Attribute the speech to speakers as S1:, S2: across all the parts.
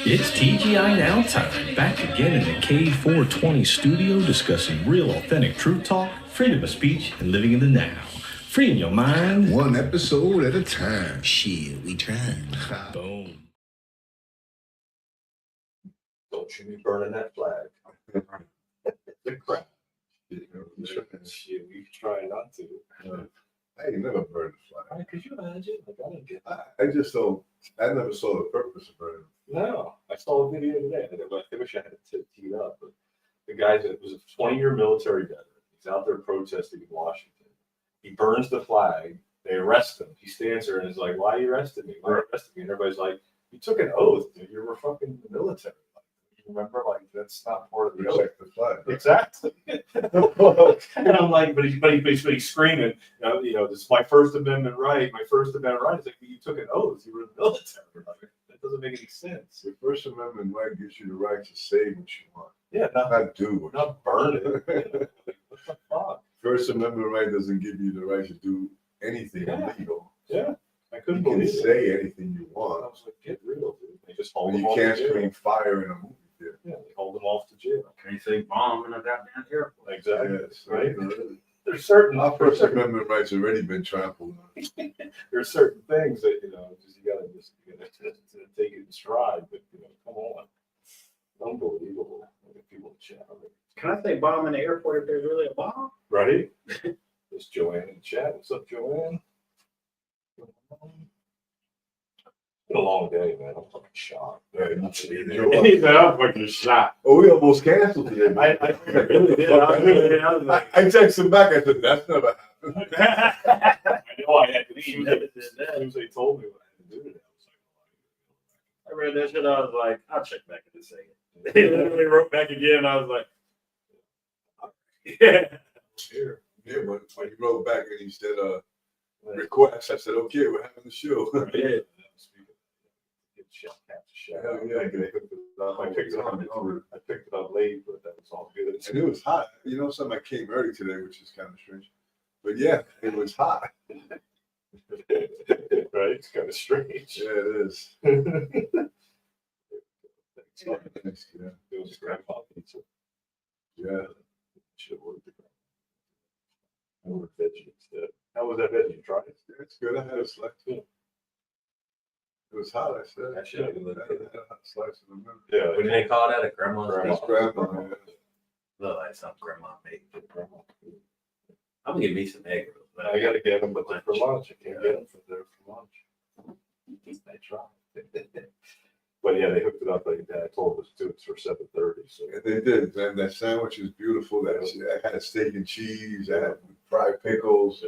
S1: It's TGI Now time, back again in the K420 studio discussing real authentic truth talk, freedom of speech, and living in the now. Freeing your mind.
S2: One episode at a time. Shit, we trying.
S1: Boom.
S3: Don't you be burning that flag. The crap. Shit, we try not to.
S4: I ain't never burned a flag.
S3: Could you imagine? Like, I don't get that.
S4: I just don't. I never saw the purpose of burning.
S3: No, I saw a video today. I wish I had it teed up, but the guy that was a 20-year military veteran. He's out there protesting in Washington. He burns the flag. They arrest him. He stands there and is like, "Why are you arresting me? Why are you arresting me?" And everybody's like, "You took an oath, dude. You were fucking in the military. Like, you remember? Like, that's not part of the oath."
S4: Protect the flag. Right?
S3: Exactly. And I'm like, but he's screaming, you know, this is my First Amendment right. My First Amendment right. It's like, you took an oath. You were in the military. Like, that doesn't make any sense.
S4: The First Amendment right gives you the right to say what you want.
S3: Yeah,
S4: Not do.
S3: not burn it. You know? Like, what the fuck?
S4: First Amendment right doesn't give you the right to do anything
S3: Yeah.
S4: illegal.
S3: Yeah, I
S4: You
S3: couldn't
S4: can
S3: believe it.
S4: say anything you
S3: And I
S4: want.
S3: was like, get real, dude. They just hold
S4: You
S3: them off
S4: can't
S3: to jail.
S4: scream fire in a movie theater.
S3: Yeah, they hold them off to jail.
S5: Can you say bomb in a goddamn airport?
S3: Exactly.
S4: Yes,
S3: Right?
S4: you know,
S3: There's certain
S4: Our First Amendment rights already been trampled on.
S3: there's certain things that you gotta take it in stride. But come on, unbelievable. People chat.
S5: Can I say bomb in the airport if there's really a bomb?
S3: Ready? It's Joanne in the chat. What's up, Joanne? Been a long day, man. I'm fucking shocked.
S4: Right.
S3: I'm
S5: fucking shot.
S4: Oh, we almost canceled today.
S3: I really did.
S4: I texted him back. I said, "That's never happened."
S3: I know I had to leave. As soon as they told me what I had to do today,
S5: I read that shit. I was like, I'll check back in a second. They literally wrote back again. I was like, yeah.
S3: Here.
S4: Yeah, when he wrote back and he said, request, I said, "Okay, we're having the show."
S3: Yeah.
S4: Hell yeah,
S3: I picked it up late, but that was all good.
S4: And it was hot. You know, something I came early today, which is kind of strange. But yeah, it was hot.
S3: Right? It's kind of strange.
S4: Yeah, it is.
S3: Yeah.
S4: Yeah.
S3: It was grandpa pizza.
S4: Yeah.
S3: Should have ordered the grandpa. I ordered veggie instead. How was that veggie? You tried it?
S4: It's good. I had a slice.
S3: Yeah.
S4: It was hot, I said.
S3: I should have
S4: I had a hot slice in the middle.
S3: Yeah.
S5: What do they call that? A grandma's
S3: Grandma.
S5: pizza?
S4: Grandma, yeah.
S5: Look like something grandma made. I'm gonna give me some egg rolls. but
S3: I gotta get them, but they're for lunch. I can't get them for lunch. I tried. But yeah, they hooked it up like that. I told us too. It's for 7:30. So
S4: And they did, man. That sandwich was beautiful. That I had steak and cheese. I had fried pickles.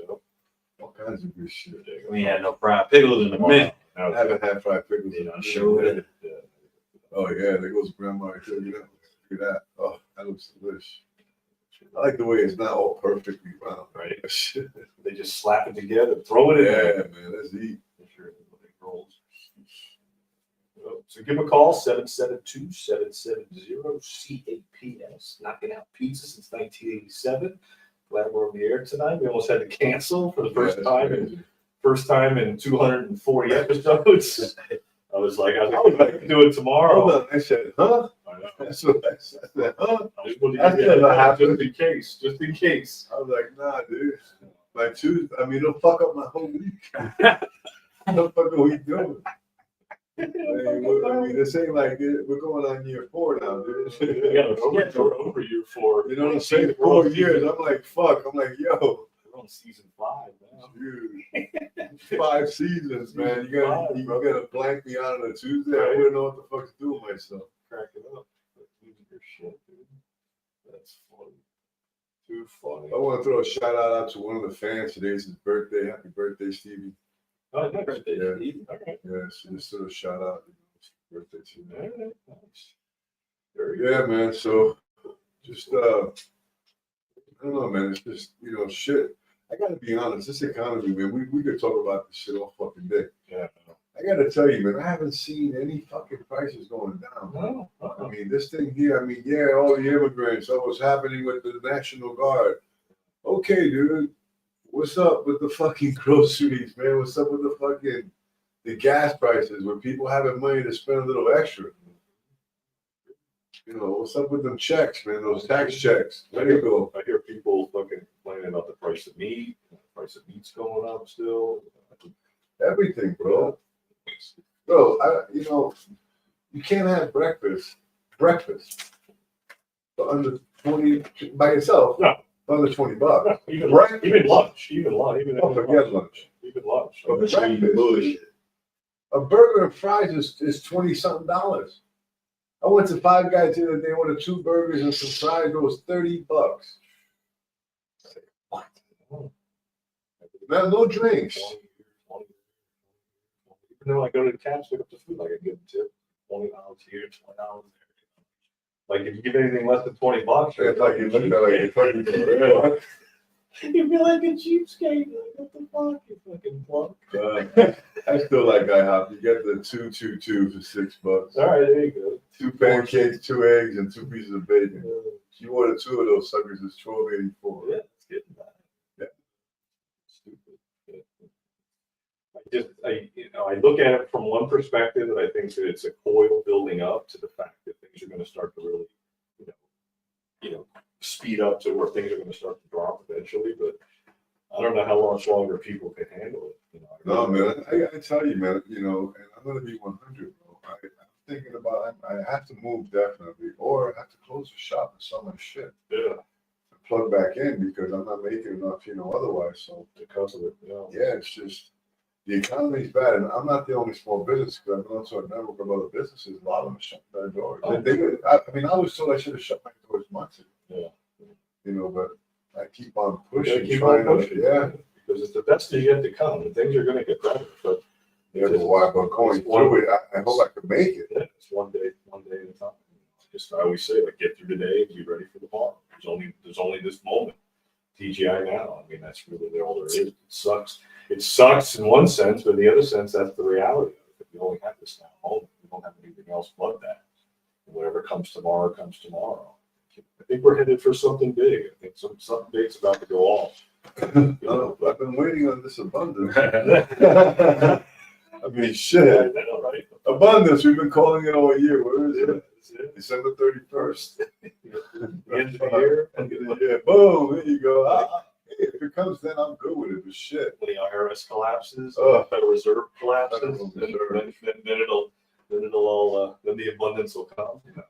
S4: All kinds of good shit.
S5: we had no fried pickles in the minute.
S4: I haven't had fried pickles.
S5: You know, sure did.
S4: Oh yeah, there goes grandma. Look at that. Oh, that looks delicious. I like the way it's not all perfectly round.
S3: Right. They just slap it together, throw it in
S4: Yeah,
S3: there.
S4: man. Let's eat.
S3: Rolls. So give them a call, 772-770-CAPS. Knocking out pizza since 1987. Glad we're on the air tonight. We almost had to cancel for the first time in 240 episodes. I was like, I can do it tomorrow.
S4: Hold on. I said, huh?
S3: I know.
S4: That's what I said. Huh?
S3: That's
S4: never happened.
S3: Just in case.
S4: I was like, nah, dude. My Tuesday, it'll fuck up my whole week. What the fuck are we doing? This ain't like we're going on year 4 now, dude.
S3: We're over year 4.
S4: You know what I'm saying? 4 years. I'm like, fuck. I'm like, yo.
S3: We're on season 5 now.
S4: Dude, 5 seasons, man. You gotta blank me out on a Tuesday. I wouldn't know what the fuck to do with myself.
S3: Crack it up. Losing your shit, dude. That's funny. Too funny.
S4: I want to throw a shout out to one of the fans. Today's his birthday. Happy birthday, Stevie.
S3: Oh, nice. Birthday,
S4: Yeah.
S3: Steve. Okay.
S4: Yeah, so just sort of shout out. Birthday to you.
S3: All right. Nice. Very good.
S4: Yeah, man. So just I don't know, man. It's just shit. I gotta be honest. This economy, man. We could talk about this shit all fucking day.
S3: Yeah.
S4: I gotta tell you, man. I haven't seen any fucking prices going down.
S3: No.
S4: I mean, this thing here. I mean, yeah, all the immigrants. What's happening with the National Guard? Okay, dude. What's up with the fucking groceries, man? What's up with the gas prices where people having money to spend a little extra? You know, what's up with them checks, man? Those tax checks. There you go.
S3: I hear people fucking complaining about the price of meat. The price of meat's going up still.
S4: Everything, bro. Bro, you know, you can't have breakfast for under 20 by yourself.
S3: No.
S4: For under $20.
S3: No, even
S4: Right?
S3: even lunch.
S4: Oh, forget lunch.
S3: Even lunch.
S4: But breakfast, a burger and fries is $20-something. I went to Five Guys the other day, ordered 2 burgers and some fries. It was $30. What? Now, no drinks.
S3: Even though I go to the cabs, pick up the food, like I give them tip, $20 here, $20 there. Like if you give anything less than $20,
S4: It's like you look at it like you're fucking.
S3: you feel like a cheapskate. Like, what the fuck, you fucking plunk.
S4: I still like IHOP. You get the 2 for $6.
S3: All right, there you go.
S4: 2 pancakes, 2 eggs, and 2 pieces of bacon. You order 2 of those suckers, it's $12.84.
S3: Yeah, it's getting bad.
S4: Yeah.
S3: Stupid. Yeah. I look at it from one perspective, and I think that it's a coil building up to the fact that things are going to start to really, speed up to where things are going to start to drop eventually. But I don't know how much longer people can handle it.
S4: No, man, I tell you, man, and I'm going to be 100, bro. I'm thinking about, I have to move definitely, or I have to close the shop and sell my shit.
S3: Yeah,
S4: And plug back in because I'm not making enough, otherwise. So,
S3: because of it.
S4: yeah, it's just, the economy's bad, and I'm not the only small business because I've gone to a network of other businesses. A lot of them are shutting their doors.
S3: Oh.
S4: I was told I should have shut my doors months ago.
S3: Yeah.
S4: But I keep on pushing,
S3: Yeah, keep
S4: trying
S3: on pushing.
S4: to, yeah.
S3: Because it's the best is yet to come, and things are going to get better. But
S4: Yeah, but why? But going through it, I hope I can make it.
S3: yeah, it's one day at a time. Just I always say, like, get through today and be ready for tomorrow. There's only this moment. TGI now. I mean, that's really all there is. It sucks. It sucks in one sense, but in the other sense, that's the reality of it. We only have this now moment. We don't have anything else but that. And whatever comes tomorrow, comes tomorrow. I think we're headed for something big. I think something big's about to go off.
S4: I've been waiting on this abundance. I mean, shit.
S3: I know, right?
S4: Abundance, we've been calling it all year. Where is it?
S3: That's it.
S4: December 31st.
S3: The end of the year.
S4: Yeah, boom, there you go. If it comes then, I'm good with it, but shit.
S3: When the IRS collapses,
S4: Oh.
S3: the Federal Reserve collapses,
S4: Federal
S3: then
S4: Reserve.
S3: then the abundance will come.
S4: Yeah,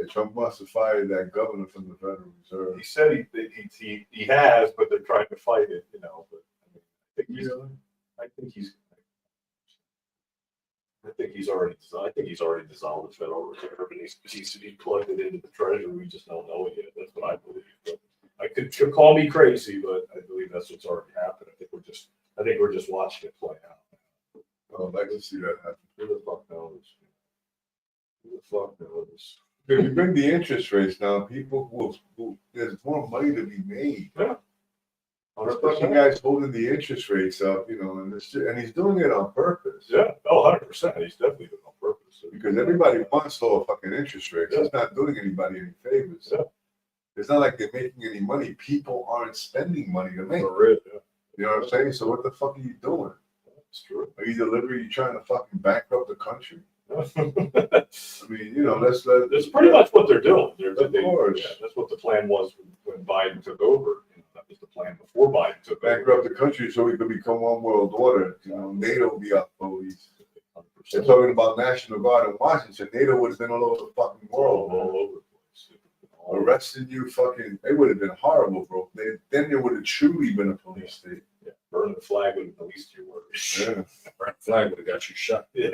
S4: Trump must have fired that governor from the Federal Reserve.
S3: He said he has, but they're trying to fight it. But I think he's already dissolved the Federal Reserve, and he's plugged it into the Treasury. We just don't know it yet. That's what I believe. But she'll call me crazy, but I believe that's what's already happened. I think we're just watching it play out.
S4: I'd like to see that happen.
S3: Who the fuck knows? Who the fuck knows?
S4: If you bring the interest rates down, people will there's more money to be made.
S3: Yeah.
S4: This fucking guy's holding the interest rates up, and he's doing it on purpose.
S3: Yeah. Oh, 100%. He's definitely doing it on purpose.
S4: Because everybody wants lower fucking interest rates. It's not doing anybody any favors.
S3: Yeah.
S4: It's not like they're making any money. People aren't spending money to make.
S3: For real, yeah.
S4: You know what I'm saying? So what the fuck are you doing?
S3: That's true.
S4: Are you trying to fucking bankrupt the country?
S3: That's
S4: I mean, that's
S3: pretty much what they're doing.
S4: Of course.
S3: Yeah, that's what the plan was when Biden took over. That was the plan before Biden took
S4: bankrupt
S3: over.
S4: the country so we could become one world order. NATO will be our police. They're
S3: 100%.
S4: talking about National Guard in Washington. NATO would have been all over the fucking
S3: All
S4: world.
S3: over the place. All over.
S4: Arresting you, it would have been horrible, bro. Then there would have truly been a police state.
S3: Yeah. Burning the flag would have at least your words.
S4: Yeah.
S5: Burn the flag would have got you shot.
S3: Yeah.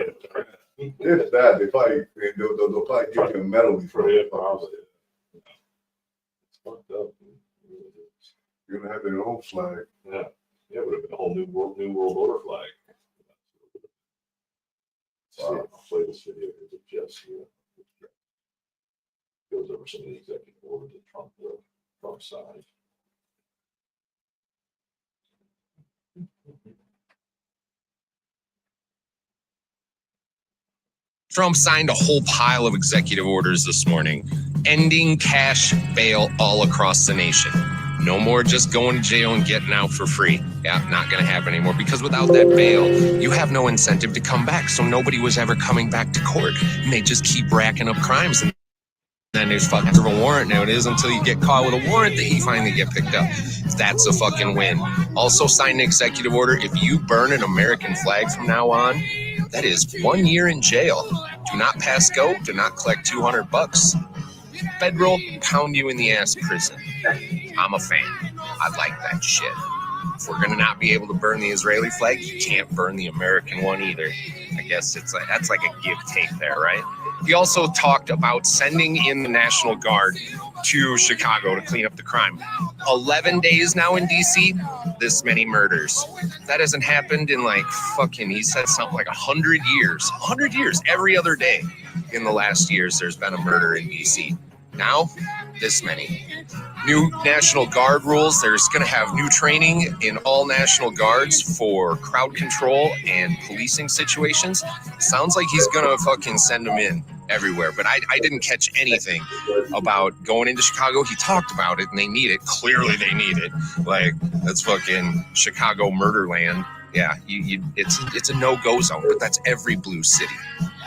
S4: If that, they'll probably give you a medal before.
S3: Yeah, probably. It's fucked up.
S4: You're gonna have their own flag.
S3: Yeah. Yeah, it would have been a whole new world order flag.
S4: Wow.
S3: I'll play this video here with Jesse. Goes over some of the executive orders that Trump signed.
S6: Trump signed a whole pile of executive orders this morning, ending cash bail all across the nation. No more just going to jail and getting out for free. Yeah, not going to happen anymore, because without that bail, you have no incentive to come back. So nobody was ever coming back to court, and they just keep racking up crimes. And then there's fucking a warrant notice until you get caught with a warrant that you finally get picked up. That's a fucking win. Also sign an executive order. If you burn an American flag from now on, that is 1 year in jail. Do not pass go. Do not collect $200. Federal pound you in the ass prison. I'm a fan. I like that shit. If we're gonna not be able to burn the Israeli flag, you can't burn the American one either. I guess that's like a give take there, right? He also talked about sending in the National Guard to Chicago to clean up the crime. 11 days now in DC, this many murders. That hasn't happened in like fucking, he said something like 100 years. 100 years, every other day in the last years there's been a murder in DC. Now, this many. New National Guard rules. There's going to have new training in all National Guards for crowd control and policing situations. Sounds like he's going to fucking send them in everywhere. But I didn't catch anything about going into Chicago. He talked about it, and they need it. Clearly they need it. Like, that's fucking Chicago murder land. Yeah, it's a no-go zone, but that's every blue city.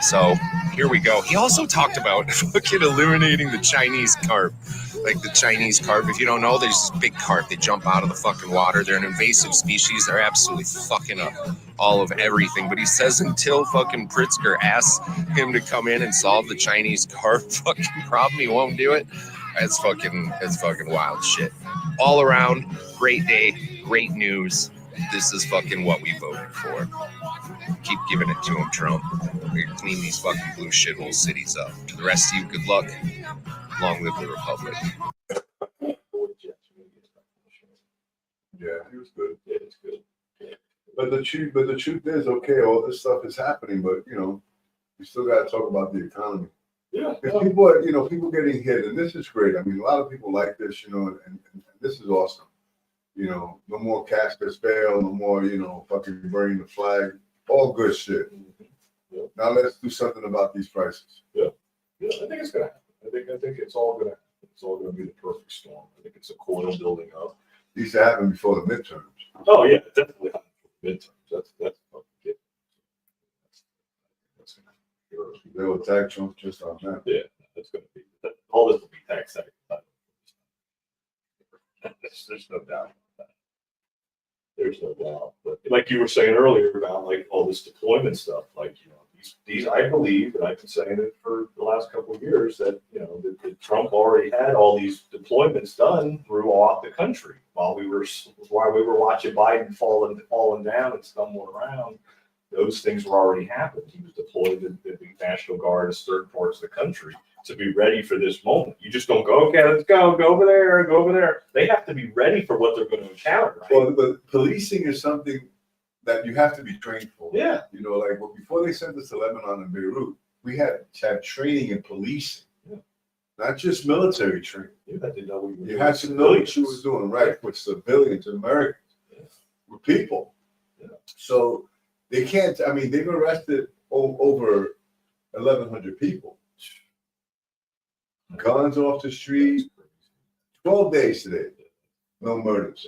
S6: So here we go. He also talked about fucking eliminating the Chinese carp. Like the Chinese carp, if you don't know, there's this big carp. They jump out of the fucking water. They're an invasive species. They're absolutely fucking up all of everything. But he says until fucking Pritzker asks him to come in and solve the Chinese carp fucking problem, he won't do it. It's fucking wild shit. All around, great day, great news. This is fucking what we voted for. Keep giving it to him, Trump. We're gonna clean these fucking blue shithole cities up. To the rest of you, good luck. Long live the Republic.
S4: Yeah, he was good.
S3: Yeah, it's good. Yeah.
S4: But the truth is, okay, all this stuff is happening, but you know, we still got to talk about the economy.
S3: Yeah.
S4: If people are, you know, people getting hit, and this is great. I mean, a lot of people like this, you know, and this is awesome. You know, no more caskets fail, no more, you know, fucking burning the flag. All good shit.
S3: Yeah.
S4: Now let's do something about these prices.
S3: Yeah, I think it's gonna happen. I think it's all gonna happen. It's all gonna be the perfect storm. I think it's a coil building up.
S4: These happen before the midterms.
S3: Oh yeah, definitely midterms. That's fucking good. That's gonna be.
S4: They will attack Trump just on that.
S3: Yeah, that's gonna be. All this will be tax sacrifice. There's no doubt. There's no doubt. But like you were saying earlier about like all this deployment stuff, like, you know, these I believe, and I've been saying it for the last couple of years, that, you know, that Trump already had all these deployments done throughout the country while we were watching Biden falling down and stumbling around. Those things were already happened. He was deployed in the National Guard in certain parts of the country to be ready for this moment. You just don't go, okay, let's go over there. They have to be ready for what they're going to encounter, right?
S4: Well, but policing is something that you have to be trained for.
S3: Yeah.
S4: You know, like before they sent us to Lebanon and Beirut, we had to have training in policing, not just military training.
S3: You had to know what
S4: You had to know what you were doing, right, with civilians, Americans, with people.
S3: Yeah.
S4: So they can't, I mean, they've arrested over 1,100 people. Guns off the street, 12 days today, no murders.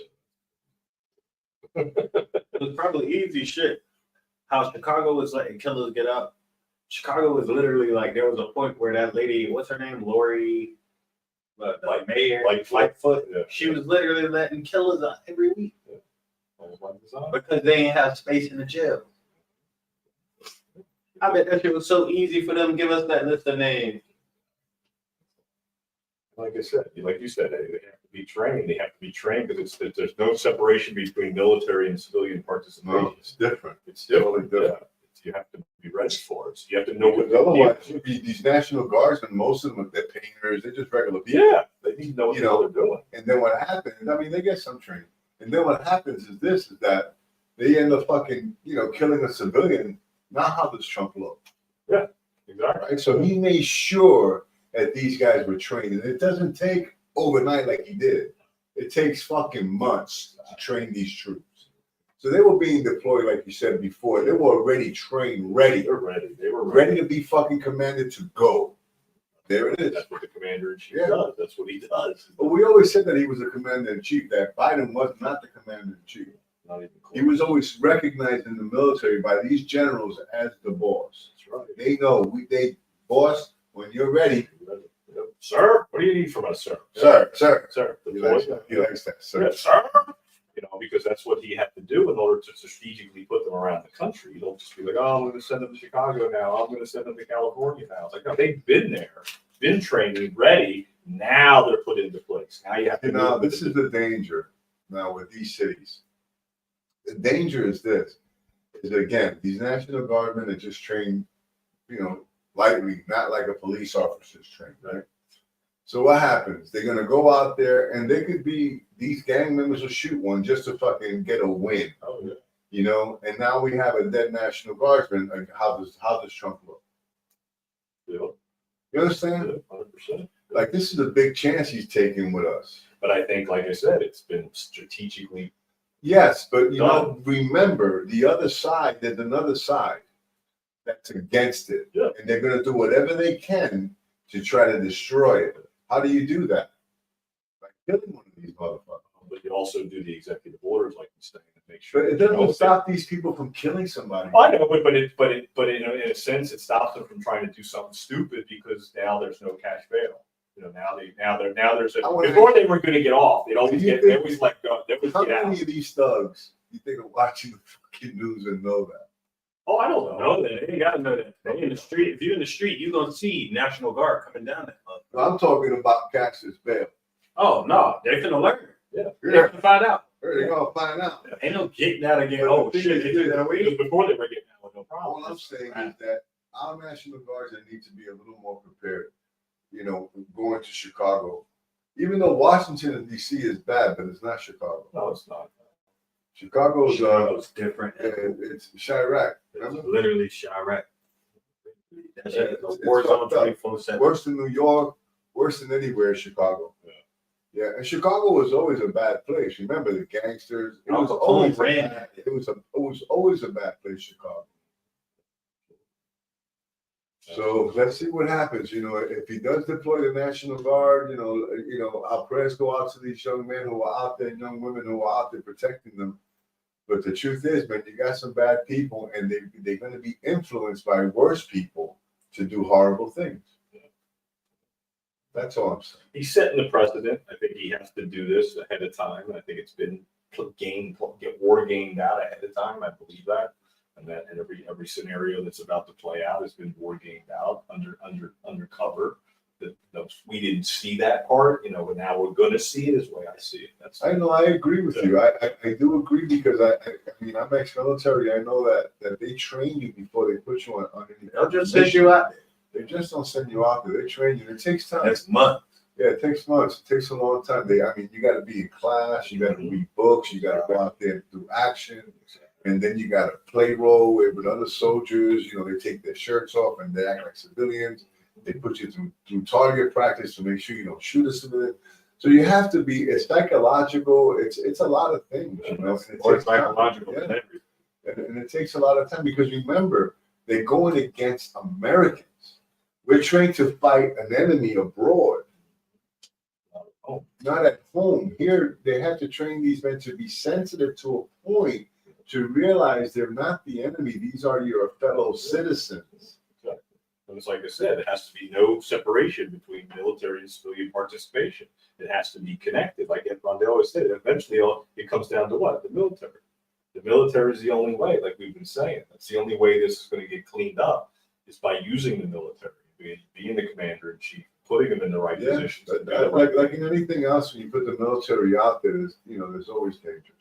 S5: It was probably easy shit. How Chicago was like, killers get up. Chicago was literally like, there was a point where that lady, what's her name, Lori, like mayor, Lightfoot, she was literally letting killers out every week because they ain't have space in the jail. I bet that shit was so easy for them to give us that list of names.
S3: Like I said, like you said, they have to be trained. They have to be trained because there's no separation between military and civilian participation.
S4: No, it's different.
S3: It's
S4: Totally
S3: different.
S4: different.
S3: You have to be ready for it. So you have to know what.
S4: Because otherwise, these National Guardsmen, most of them, they're painters, they're just regular people.
S3: Yeah, they need to know what the hell they're doing.
S4: And then what happens, I mean, they get some training. And then what happens is that they end up fucking, you know, killing a civilian. Now how does Trump look?
S3: Yeah, exactly.
S4: Right? So he made sure that these guys were trained. And it doesn't take overnight like he did. It takes fucking months to train these troops. So they were being deployed, like you said before. They were already trained, ready.
S3: They're ready. They were
S4: Ready to be fucking commanded to go. There it is.
S3: That's what the commander-in-chief
S4: Yeah.
S3: does. That's what he does.
S4: But we always said that he was a commander-in-chief, that Biden was not the commander-in-chief.
S3: Not even close.
S4: He was always recognized in the military by these generals as the boss.
S3: That's right.
S4: They know, boss, when you're ready,
S3: Sir, what do you need from us, sir?
S4: sir.
S3: Sir.
S4: He likes that,
S3: Yeah,
S4: sir.
S3: sir. You know, because that's what he had to do in order to strategically put them around the country. You don't just be like, oh, I'm going to send them to Chicago now. I'm going to send them to California now. It's like, no, they've been there, been training, ready. Now they're put into place. Now you have to.
S4: You know, this is the danger now with these cities. The danger is this, is again, these National Guardmen are just trained, lightly, not like a police officer's trained, right? So what happens? They're gonna go out there and they could be, these gang members will shoot one just to fucking get a win.
S3: Oh, yeah.
S4: And now we have a dead National Guardsman. Like, how does Trump look?
S3: Yeah.
S4: You understand?
S3: 100%.
S4: Like, this is a big chance he's taking with us.
S3: But I think, like I said, it's been strategically.
S4: Yes, but remember the other side, there's another side that's against it.
S3: Yeah.
S4: And they're gonna do whatever they can to try to destroy it. How do you do that? By killing one of these motherfuckers.
S3: But you also do the executive orders, like you say, to make sure.
S4: But it doesn't stop these people from killing somebody.
S3: I know, but in a sense, it stops them from trying to do something stupid because now there's no cash bail. Now there's before they were going to get off, they always let go. They always
S4: How
S3: get
S4: many
S3: out.
S4: of these thugs you think are watching the fucking news and know that?
S3: Oh, I don't know.
S5: Know that. They gotta know that. They in the street. If you're in the street, you're gonna see National Guard coming down that motherfucker.
S4: I'm talking about Cassius bail.
S5: Oh no, they're gonna learn.
S3: Yeah.
S5: They're gonna find out.
S4: They're gonna find out.
S5: Ain't no getting out again.
S4: But
S5: Oh
S4: the thing
S5: shit, they
S4: is,
S5: did that
S3: Because
S5: way.
S3: before they were getting out with no problem.
S4: All I'm saying is that our National Guards need to be a little more prepared. Going to Chicago, even though Washington and D.C. is bad, but it's not Chicago.
S3: No, it's not.
S4: Chicago's
S5: Chicago's different.
S4: it's Chirac.
S5: It's
S4: Remember?
S5: literally Chirac. That's it.
S4: It's
S5: A war zone
S4: fucked up.
S5: 24/7.
S4: Worse than New York, worse than anywhere. Chicago. Yeah, and Chicago was always a bad place. Remember the gangsters? It was
S5: Al Capone
S4: always
S5: ran.
S4: it was always a bad place, Chicago. So let's see what happens. If he does deploy the National Guard, our prayers go out to these young men who are out there, and young women who are out there protecting them. But the truth is, man, you got some bad people, and they're going to be influenced by worse people to do horrible things. That's all I'm saying.
S3: He's setting the precedent. I think he has to do this ahead of time. I think it's been war gamed out ahead of time. I believe that. And every scenario that's about to play out has been war gamed out under cover. We didn't see that part, but now we're going to see it. Is the way I see it.
S4: I know. I agree with you. I do agree because I mean I'm ex-military. I know that they train you before they put you on any.
S5: They'll just send you out there.
S4: They just don't send you out there. They train you. It takes time.
S5: Next month.
S4: Yeah, it takes months. It takes a long time. You got to be in class. You got to read books. You got to go out there and do action. And then you got to play role with other soldiers. They take their shirts off and they act like civilians. They put you through target practice to make sure you don't shoot a civilian. So you have to be. It's psychological. It's a lot of things.
S5: Or psychological.
S4: Yeah. And it takes a lot of time because remember they're going against Americans. We're trained to fight an enemy abroad. Not at home. Here, they have to train these men to be sensitive to a point to realize they're not the enemy. These are your fellow citizens.
S3: And it's like I said, it has to be no separation between military and civilian participation. It has to be connected. Like they always said, eventually it comes down to what? The military. The military is the only way, like we've been saying. That's the only way this is going to get cleaned up is by using the military, being the commander-in-chief, putting them in the right positions.
S4: Like in anything else, when you put the military out there, there's always danger.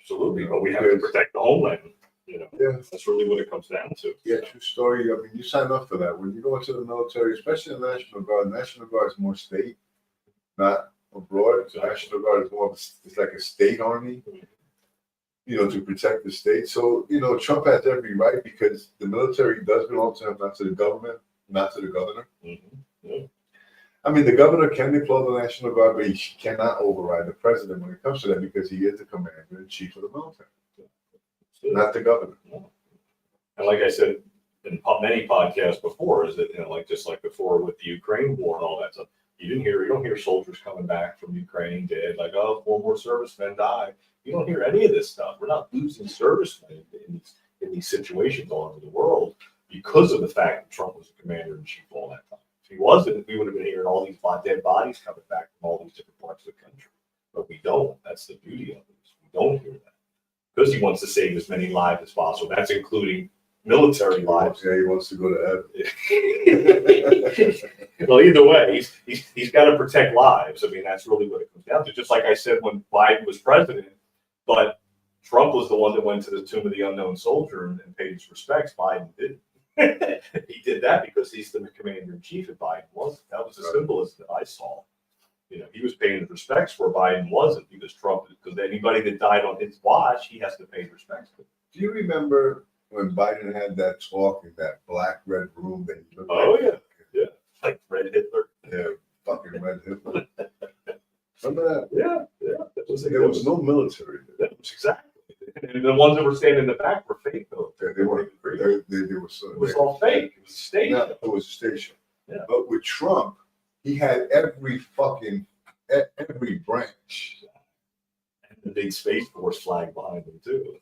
S3: Absolutely, but we have to protect the homeland.
S4: Yeah.
S3: That's really what it comes down to.
S4: Yeah, true story. I mean, you sign up for that. When you go into the military, especially the National Guard is more state, not abroad. The National Guard is it's like a state army, to protect the state. So, Trump has every right because the military does belong to him, not to the government, not to the governor.
S3: Mm-hmm. Yeah.
S4: I mean, the governor can deploy the National Guard, but he cannot override the president when it comes to that because he is the commander in chief of the military, not the governor.
S3: And like I said, in many podcasts before is that, like just like before with the Ukraine war and all that stuff, you don't hear soldiers coming back from Ukraine dead, like, oh, 4 more servicemen died. You don't hear any of this stuff. We're not losing servicemen in these situations all over the world because of the fact that Trump was the commander in chief all that time. If he wasn't, we would have been hearing all these dead bodies coming back from all these different parts of the country. But we don't. That's the beauty of it. We don't hear that because he wants to save as many lives as possible. That's including military lives.
S4: Yeah, he wants to go to
S3: heaven. Well, either way, he's got to protect lives. I mean, that's really what it comes down to. Just like I said when Biden was president, but Trump was the one that went to the tomb of the unknown soldier and paid his respects. Biden didn't. He did that because he's the commander in chief, and Biden wasn't. That was the symbolism that I saw. He was paying his respects where Biden wasn't because anybody that died on his watch, he has to pay respects to.
S4: Do you remember when Biden had that talk in that black red room that he looked
S3: like Red Hitler?
S4: Yeah, fucking Red Hitler. Remember that?
S3: Yeah.
S4: There was no military there.
S3: That was exactly. And the ones that were standing in the back were fake military.
S4: They were. They were so.
S3: It was all fake. It was a station.
S4: No, it was a station.
S3: Yeah.
S4: But with Trump, he had every branch.
S3: And the big Space Force flag behind him too.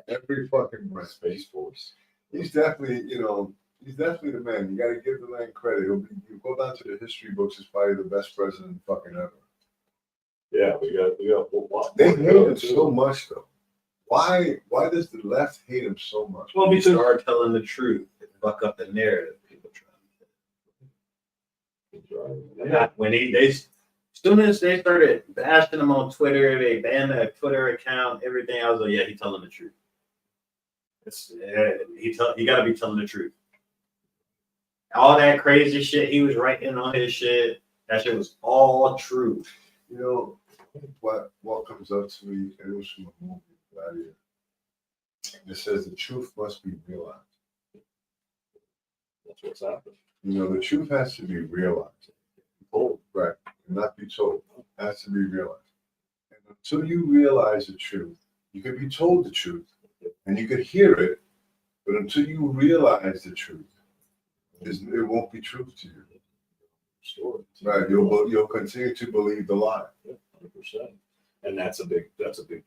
S4: Every fucking branch.
S3: Space Force.
S4: He's definitely the man. You got to give the man credit. You go down to the history books as probably the best president fucking ever.
S3: Yeah, we got.
S4: They hate him so much though. Why does the left hate him so much?
S5: Well, we start telling the truth and buck up the narrative people try. Yeah. When as soon as they started bashing him on Twitter, they banned that Twitter account, everything. I was like, yeah, he's telling the truth. You got to be telling the truth. All that crazy shit he was writing on his shit, that shit was all true.
S4: What comes up to me? It was from a movie. It says the truth must be realized.
S3: That's what's happening.
S4: The truth has to be realized. Told, right? Not be told. It has to be realized. And until you realize the truth, you could be told the truth and you could hear it, but until you realize the truth, it won't be truth to you.
S3: Sure.
S4: Right? You'll continue to believe the lie.
S3: 100%. And that's a big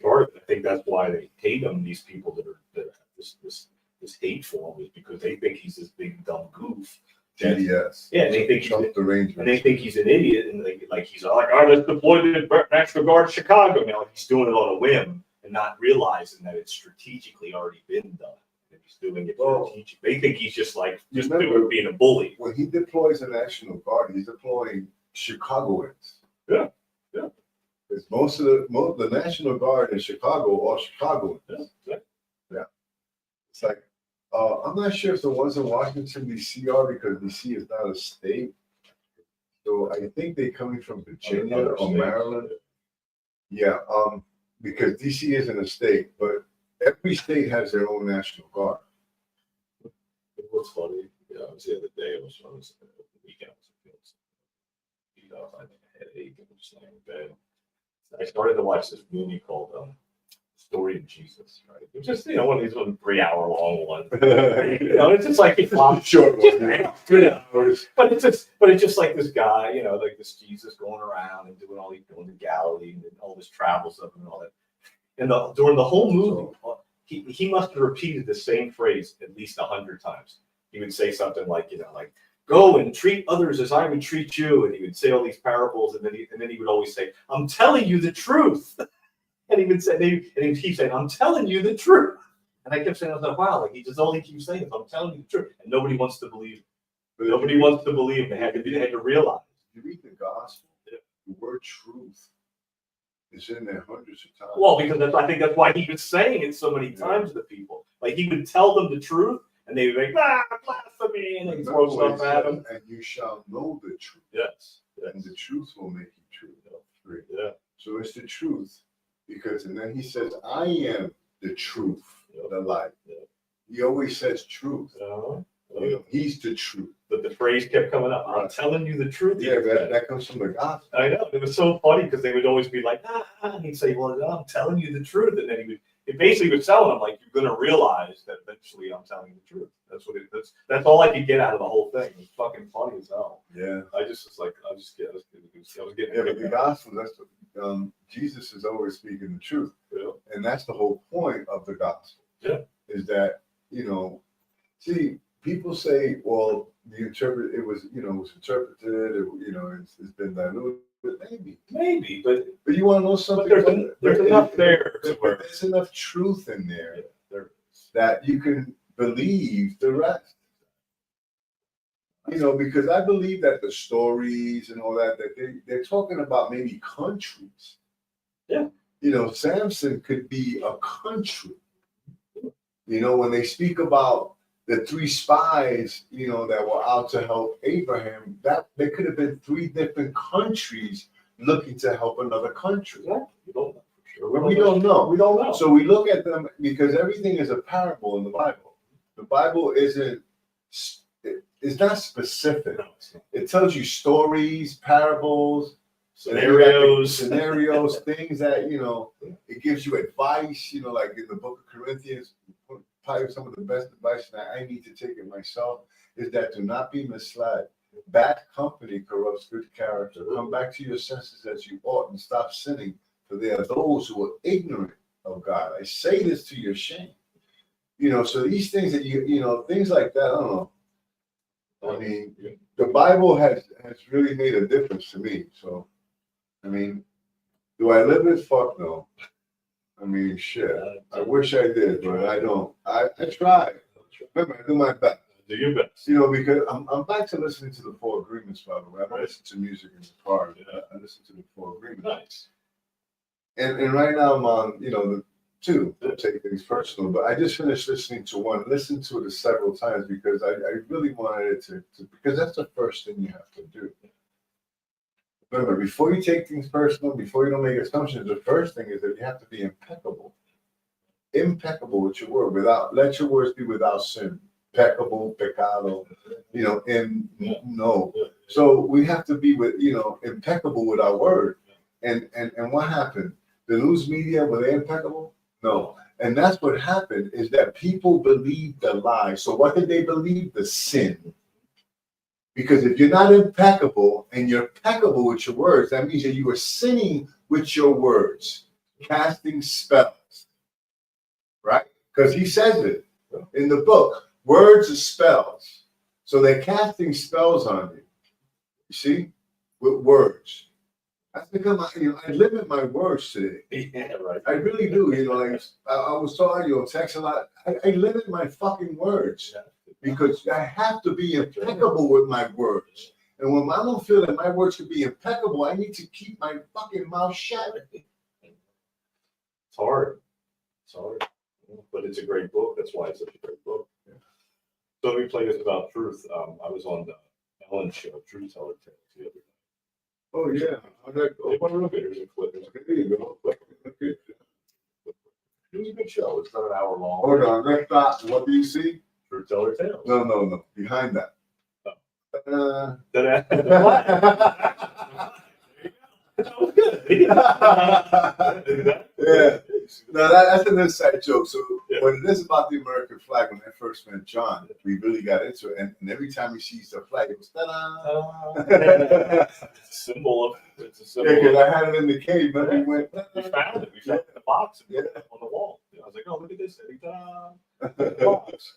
S3: part of it. I think that's why they hate him. These people that have this hate for him is because they think he's this big dumb goof.
S4: TDS.
S3: Yeah, and they think he's an idiot, and he's like, all right, let's deploy the National Guard to Chicago now. He's doing it on a whim and not realizing that it's strategically already been done. And he's doing it strategically. They think he's just being a bully.
S4: When he deploys the National Guard, he's deploying Chicagoans.
S3: Yeah.
S4: Because most of the National Guard in Chicago are Chicagoans. Yeah. It's like, I'm not sure if the ones in Washington, D.C. are, because D.C. is not a state. So I think they're coming from Virginia or Maryland. Yeah, because D.C. isn't a state, but every state has their own National Guard.
S3: What's funny, it was the other day, I was the weekend, I had a headache and was laying in bed. I started to watch this movie called Story of Jesus, right? It's just, one of these 3-hour long ones. It's just like
S4: short one. 3 hours.
S3: But it's just like this guy, like this Jesus going around and doing going to Galilee and all this travel stuff and all that. And during the whole movie, he must have repeated the same phrase at least 100 times. He would say something like, go and treat others as I would treat you. And he would say all these parables, and then he would always say, I'm telling you the truth. And he would say, and he would keep saying, I'm telling you the truth. And I kept saying, I was like, wow, all he keeps saying is, I'm telling you the truth. And nobody wants to believe him. Nobody wants to believe him. They had to realize.
S4: If you read the gospel, the word truth is in there hundreds of times.
S3: Well, because I think that's why he was saying it so many times to people. Like he would tell them the truth, and they would be like, blasphemy, and they throw stuff at him.
S4: And you shall know the truth.
S3: Yes.
S4: And the truth will make you true.
S3: Yeah.
S4: So it's the truth. And then he says, I am the truth, the light. Yeah. He always says truth. He's the truth.
S3: But the phrase kept coming up. I'm telling you the truth.
S4: Yeah, that comes from the gospel.
S3: I know. It was so funny because they would always be like, and he'd say, well, I'm telling you the truth. And then it basically was telling them like, you're gonna realize that eventually I'm telling you the truth. That's all I could get out of the whole thing. It was fucking funny as hell.
S4: Yeah.
S3: I was getting
S4: Yeah, but the gospel, that's what, Jesus is always speaking the truth.
S3: Yeah.
S4: And that's the whole point of the gospel.
S3: Yeah.
S4: Is that, see, people say, well, it was interpreted, it's been diluted.
S3: Maybe, but
S4: you want to know something?
S3: there's enough there.
S4: There's enough truth in there that you can believe the rest. Because I believe that the stories and all that they're talking about maybe countries.
S3: Yeah.
S4: Samson could be a country. When they speak about the 3 spies, that were out to help Abraham, that there could have been 3 different countries looking to help another country.
S3: Yeah, we don't know for sure.
S4: We don't know.
S3: We don't know.
S4: So we look at them because everything is a parable in the Bible. The Bible it's not specific. It tells you stories, parables,
S3: Scenarios,
S4: things that, it gives you advice, like in the book of Corinthians, probably some of the best advice that I need to take it myself is that do not be misled. Bad company corrupts good character. Come back to your senses as you ought and stop sinning, for there are those who are ignorant of God. I say this to your shame. So these things that things like that, I don't know. I mean, the Bible has really made a difference to me. So, I mean, do I live it? Fuck no. I mean, shit. I wish I did, but I don't. I try. Remember, I do my best.
S3: do your best.
S4: Because I'm back to listening to the Four Agreements, by the way. I don't listen to music in the car. I listen to the Four Agreements.
S3: Nice.
S4: And right now I'm on, the 2, don't take things personal, but I just finished listening to 1, listened to it several times because I really wanted it to, because that's the first thing you have to do. Remember, before you take things personal, before you don't make assumptions, the first thing is that you have to be impeccable. Impeccable with your word, let your words be without sin. Impeccable, pecado, no. So we have to be impeccable with our word. And what happened? The news media, were they impeccable? No. And that's what happened, is that people believed the lie. So what did they believe? The sin. Because if you're not impeccable and you're impeccable with your words, that means that you are sinning with your words, casting spells. Right? Because he says it in the book. Words are spells. So they're casting spells on you. You see? With words. That's become, I limit my words today.
S3: Yeah, right.
S4: I really do. I was talking, text a lot. I limit my fucking words because I have to be impeccable with my words. And when I don't feel that my words could be impeccable, I need to keep my fucking mouth shut.
S3: It's hard. But it's a great book. That's why it's such a great book. Yeah. So let me play this about truth. I was on the Ellen show, Truth Teller Tales, the other day.
S4: Oh, yeah. How'd that go?
S3: It went real good. There's a clip.
S4: There you go.
S3: It was a good show. It's about an hour long.
S4: Hold on. Let's stop. What do you see?
S3: Truth Teller Tales.
S4: No. Behind that.
S3: That was good.
S4: Yeah. No, that's an inside joke. So when it is about the American flag, when I first met John, we really got into it. And every time he sees the flag, it was ta-da.
S3: It's a symbol.
S4: Yeah, because I had it in the cave. But we went.
S3: We found it. We found it in the box on the wall. I was like, oh, look at this. Box.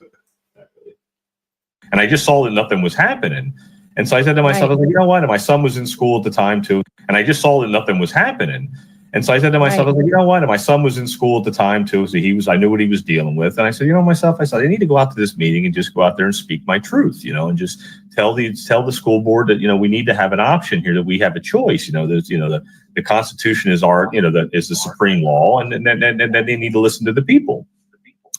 S1: And I just saw that nothing was happening. And so I said to myself, I was like, you know what? And my son was in school at the time too. And I just saw that nothing was happening. And so I said to myself, I was like, you know what? And my son was in school at the time too. So I knew what he was dealing with. And I said, I said, I need to go out to this meeting and just go out there and speak my truth, and just tell the school board that, we need to have an option here, that we have a choice, the Constitution is is the supreme law, and then they need to listen to the people.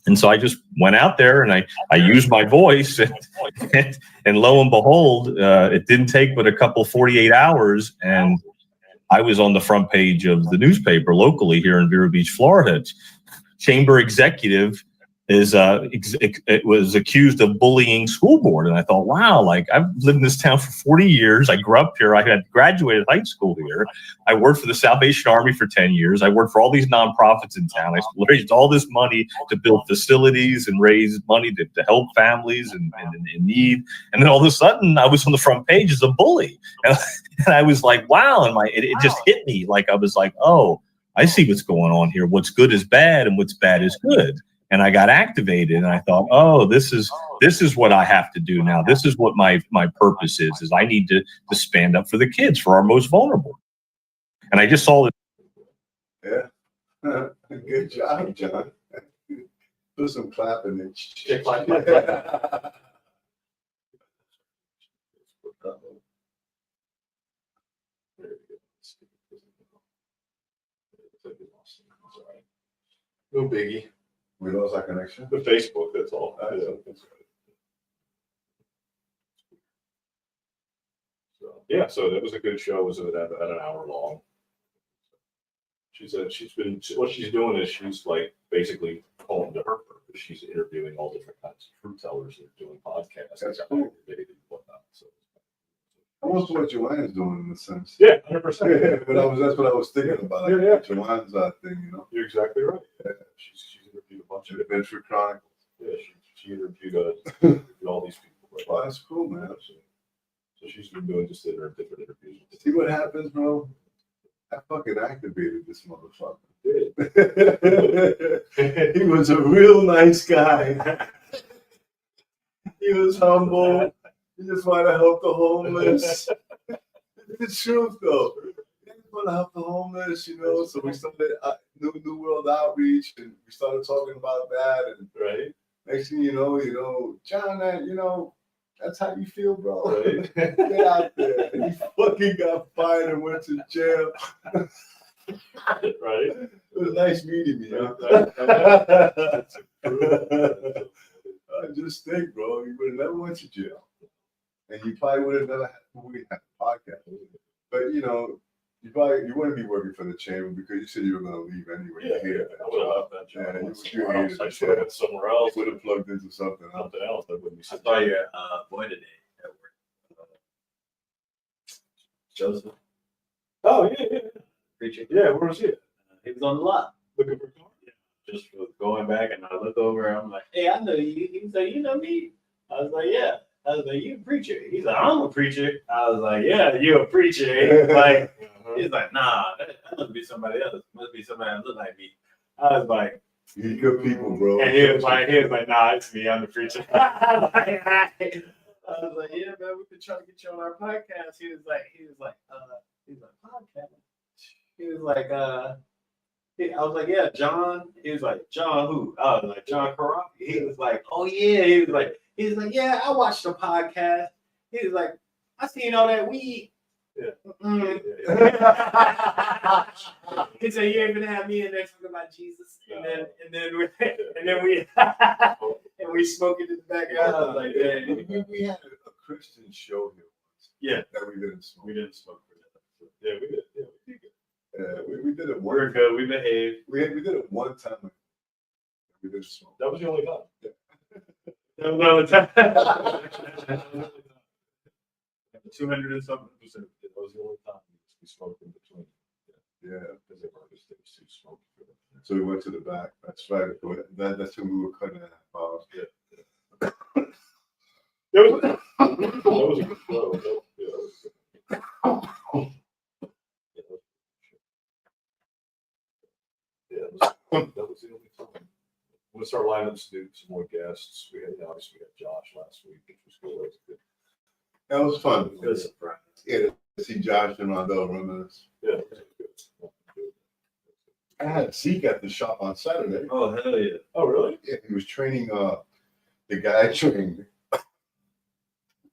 S1: And so I just went out there and I used my voice and lo and behold, it didn't take but a couple 48 hours. And I was on the front page of the newspaper locally here in Vero Beach, Florida. Chamber executive it was accused of bullying school board. And I thought, wow, like I've lived in this town for 40 years. I grew up here. I had graduated high school here. I worked for the Salvation Army for 10 years. I worked for all these nonprofits in town. I raised all this money to build facilities and raise money to help families in need. And then all of a sudden I was on the front page as a bully. And I was like, wow. And it just hit me. Like, I was like, oh, I see what's going on here. What's good is bad and what's bad is good. And I got activated and I thought, oh, this is what I have to do now. This is what my purpose is I need to stand up for the kids, for our most vulnerable. And I just saw it.
S4: Yeah. Good job, John. Put some clapping in.
S3: Yeah, clap. No biggie.
S4: We lost our connection.
S3: The Facebook, that's all.
S4: That's
S3: Yeah, so that was a good show. It was at an hour long. She said what she's doing is she's like basically calling to her purpose. She's interviewing all different kinds of truth tellers that are doing podcasts.
S4: That's cool.
S3: And whatnot. So
S4: almost what Joanne's doing in a sense.
S3: yeah, 100%.
S4: But that's what I was thinking about. Like,
S3: Yeah.
S4: Joanne's thing, you know.
S3: You're exactly right.
S4: Yeah.
S3: She's interviewed a bunch of
S4: Adventure Chronicles.
S3: Yeah, she interviewed all these people. Right?
S4: Well, that's cool, man.
S3: So she's been doing just different interviews.
S4: See what happens, bro? I fucking activated this motherfucker. He was a real nice guy. He was humble. He just wanted to help the homeless. It's the truth, though. He just wanted to help the homeless, you know. So we started New World Outreach, and we started talking about that. And
S3: Right.
S4: next thing you know, John, that's how you feel, bro.
S3: Right.
S4: Get out there. And he fucking got fired and went to jail.
S3: Right.
S4: It was nice meeting you. I just think, bro, you would have never went to jail. And you probably would have never had a podcast. But, you wouldn't be working for the chamber because you said you were going to leave anyway.
S3: Yeah,
S4: You hated that
S3: I would have
S4: job.
S3: left that job.
S4: Yeah, you
S3: Somewhere else.
S4: hated
S3: I
S4: that
S3: should have
S4: job.
S3: went somewhere else.
S4: Would have plugged into something else.
S3: Something else that wouldn't be.
S5: I saw your boy today at work. Joseph,
S3: Oh yeah.
S5: preacher.
S3: Yeah, where was he?
S5: He was on the lot.
S3: Looking for a car.
S5: Just for going back, and I look over. I'm like, "Hey, I know you." He said, "You know me?" I was like, "Yeah." I was like, "You a preacher?" He's like, "I'm a preacher." I was like, "Yeah, you a preacher." He's like, "Nah, that must be somebody else. Must be somebody that look like me." I was like,
S4: You good people, bro.
S5: and he was like, "Nah, it's me. I'm the preacher." I was like, "Yeah, man, we could try to get you on our podcast." He was like, podcast. He was like, I was like, "Yeah, John." He was like, "John who?" I was like, "John Karafi." He was like, "Oh yeah." He was like, "Yeah, I watched the podcast." He was like, "I seen all that weed."
S3: Yeah.
S5: He said, "You ain't gonna have me in there talking about Jesus," and then we smoked it in the backyard. I was like, "Yeah."
S4: We had a Christian show here once.
S5: Yeah.
S4: That we didn't smoke.
S5: We didn't smoke for that.
S3: Yeah, we did. Yeah, we did.
S4: We did it
S5: We're
S4: one.
S5: good. We behaved.
S4: We did it one time. We didn't smoke.
S3: That was the only time.
S5: That was all the time. 200 and something percent.
S3: That was the only time we smoked in between.
S4: Yeah.
S3: Because they were just too smoky for them.
S4: So we went to the back. That's right. That's when we were cutting in half hours.
S3: That was a good show. Yeah, that was good. That was the only time. I'm gonna start lining up some more guests. We had obviously we had Josh last week, which was cool. That was good.
S4: That was fun.
S5: Good surprise.
S4: Yeah, to see Josh and Rondell reminisce.
S3: Yeah, that was good.
S4: I had Zeke at the shop on Saturday.
S5: Oh, hell yeah.
S3: Oh, really?
S4: Yeah, he was training the guy trained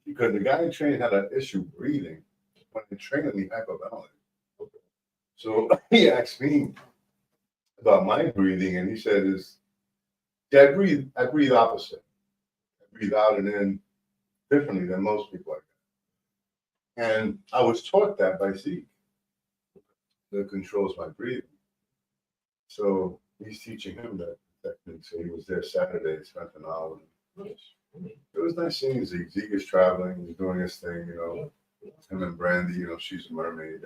S4: because the guy trained had an issue breathing. When he trained him, he hyperventilated.
S3: Okay.
S4: So he asked me about my breathing, and he said, I breathe opposite. I breathe out and in differently than most people like that. And I was taught that by Zeke that controls my breathing. So he's teaching him that technique. So he was there Saturday, spent an hour. It was nice seeing Zeke. Zeke is traveling, he's doing his thing, you know. Him and Brandy, you know, she's a mermaid.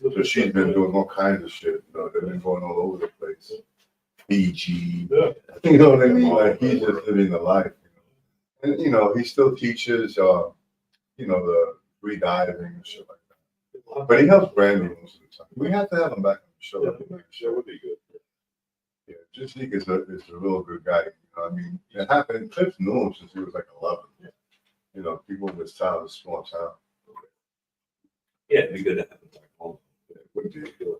S4: So she's been doing all kinds of shit. You know, they've been going all over the place. Fiji, you know what I mean? Like he's just living the life. You know? And you know, he still teaches, you know, the free diving and shit like that. But he helps Brandy most of the time. We have to have him back on the show.
S3: That would be good.
S4: Yeah, just Zeke is a real good guy. You know, I mean, it happened. Cliff knew him since he was like 11. You know, people in this town, this small town.
S3: Yeah, it'd be good to have him back home.
S4: It would be good.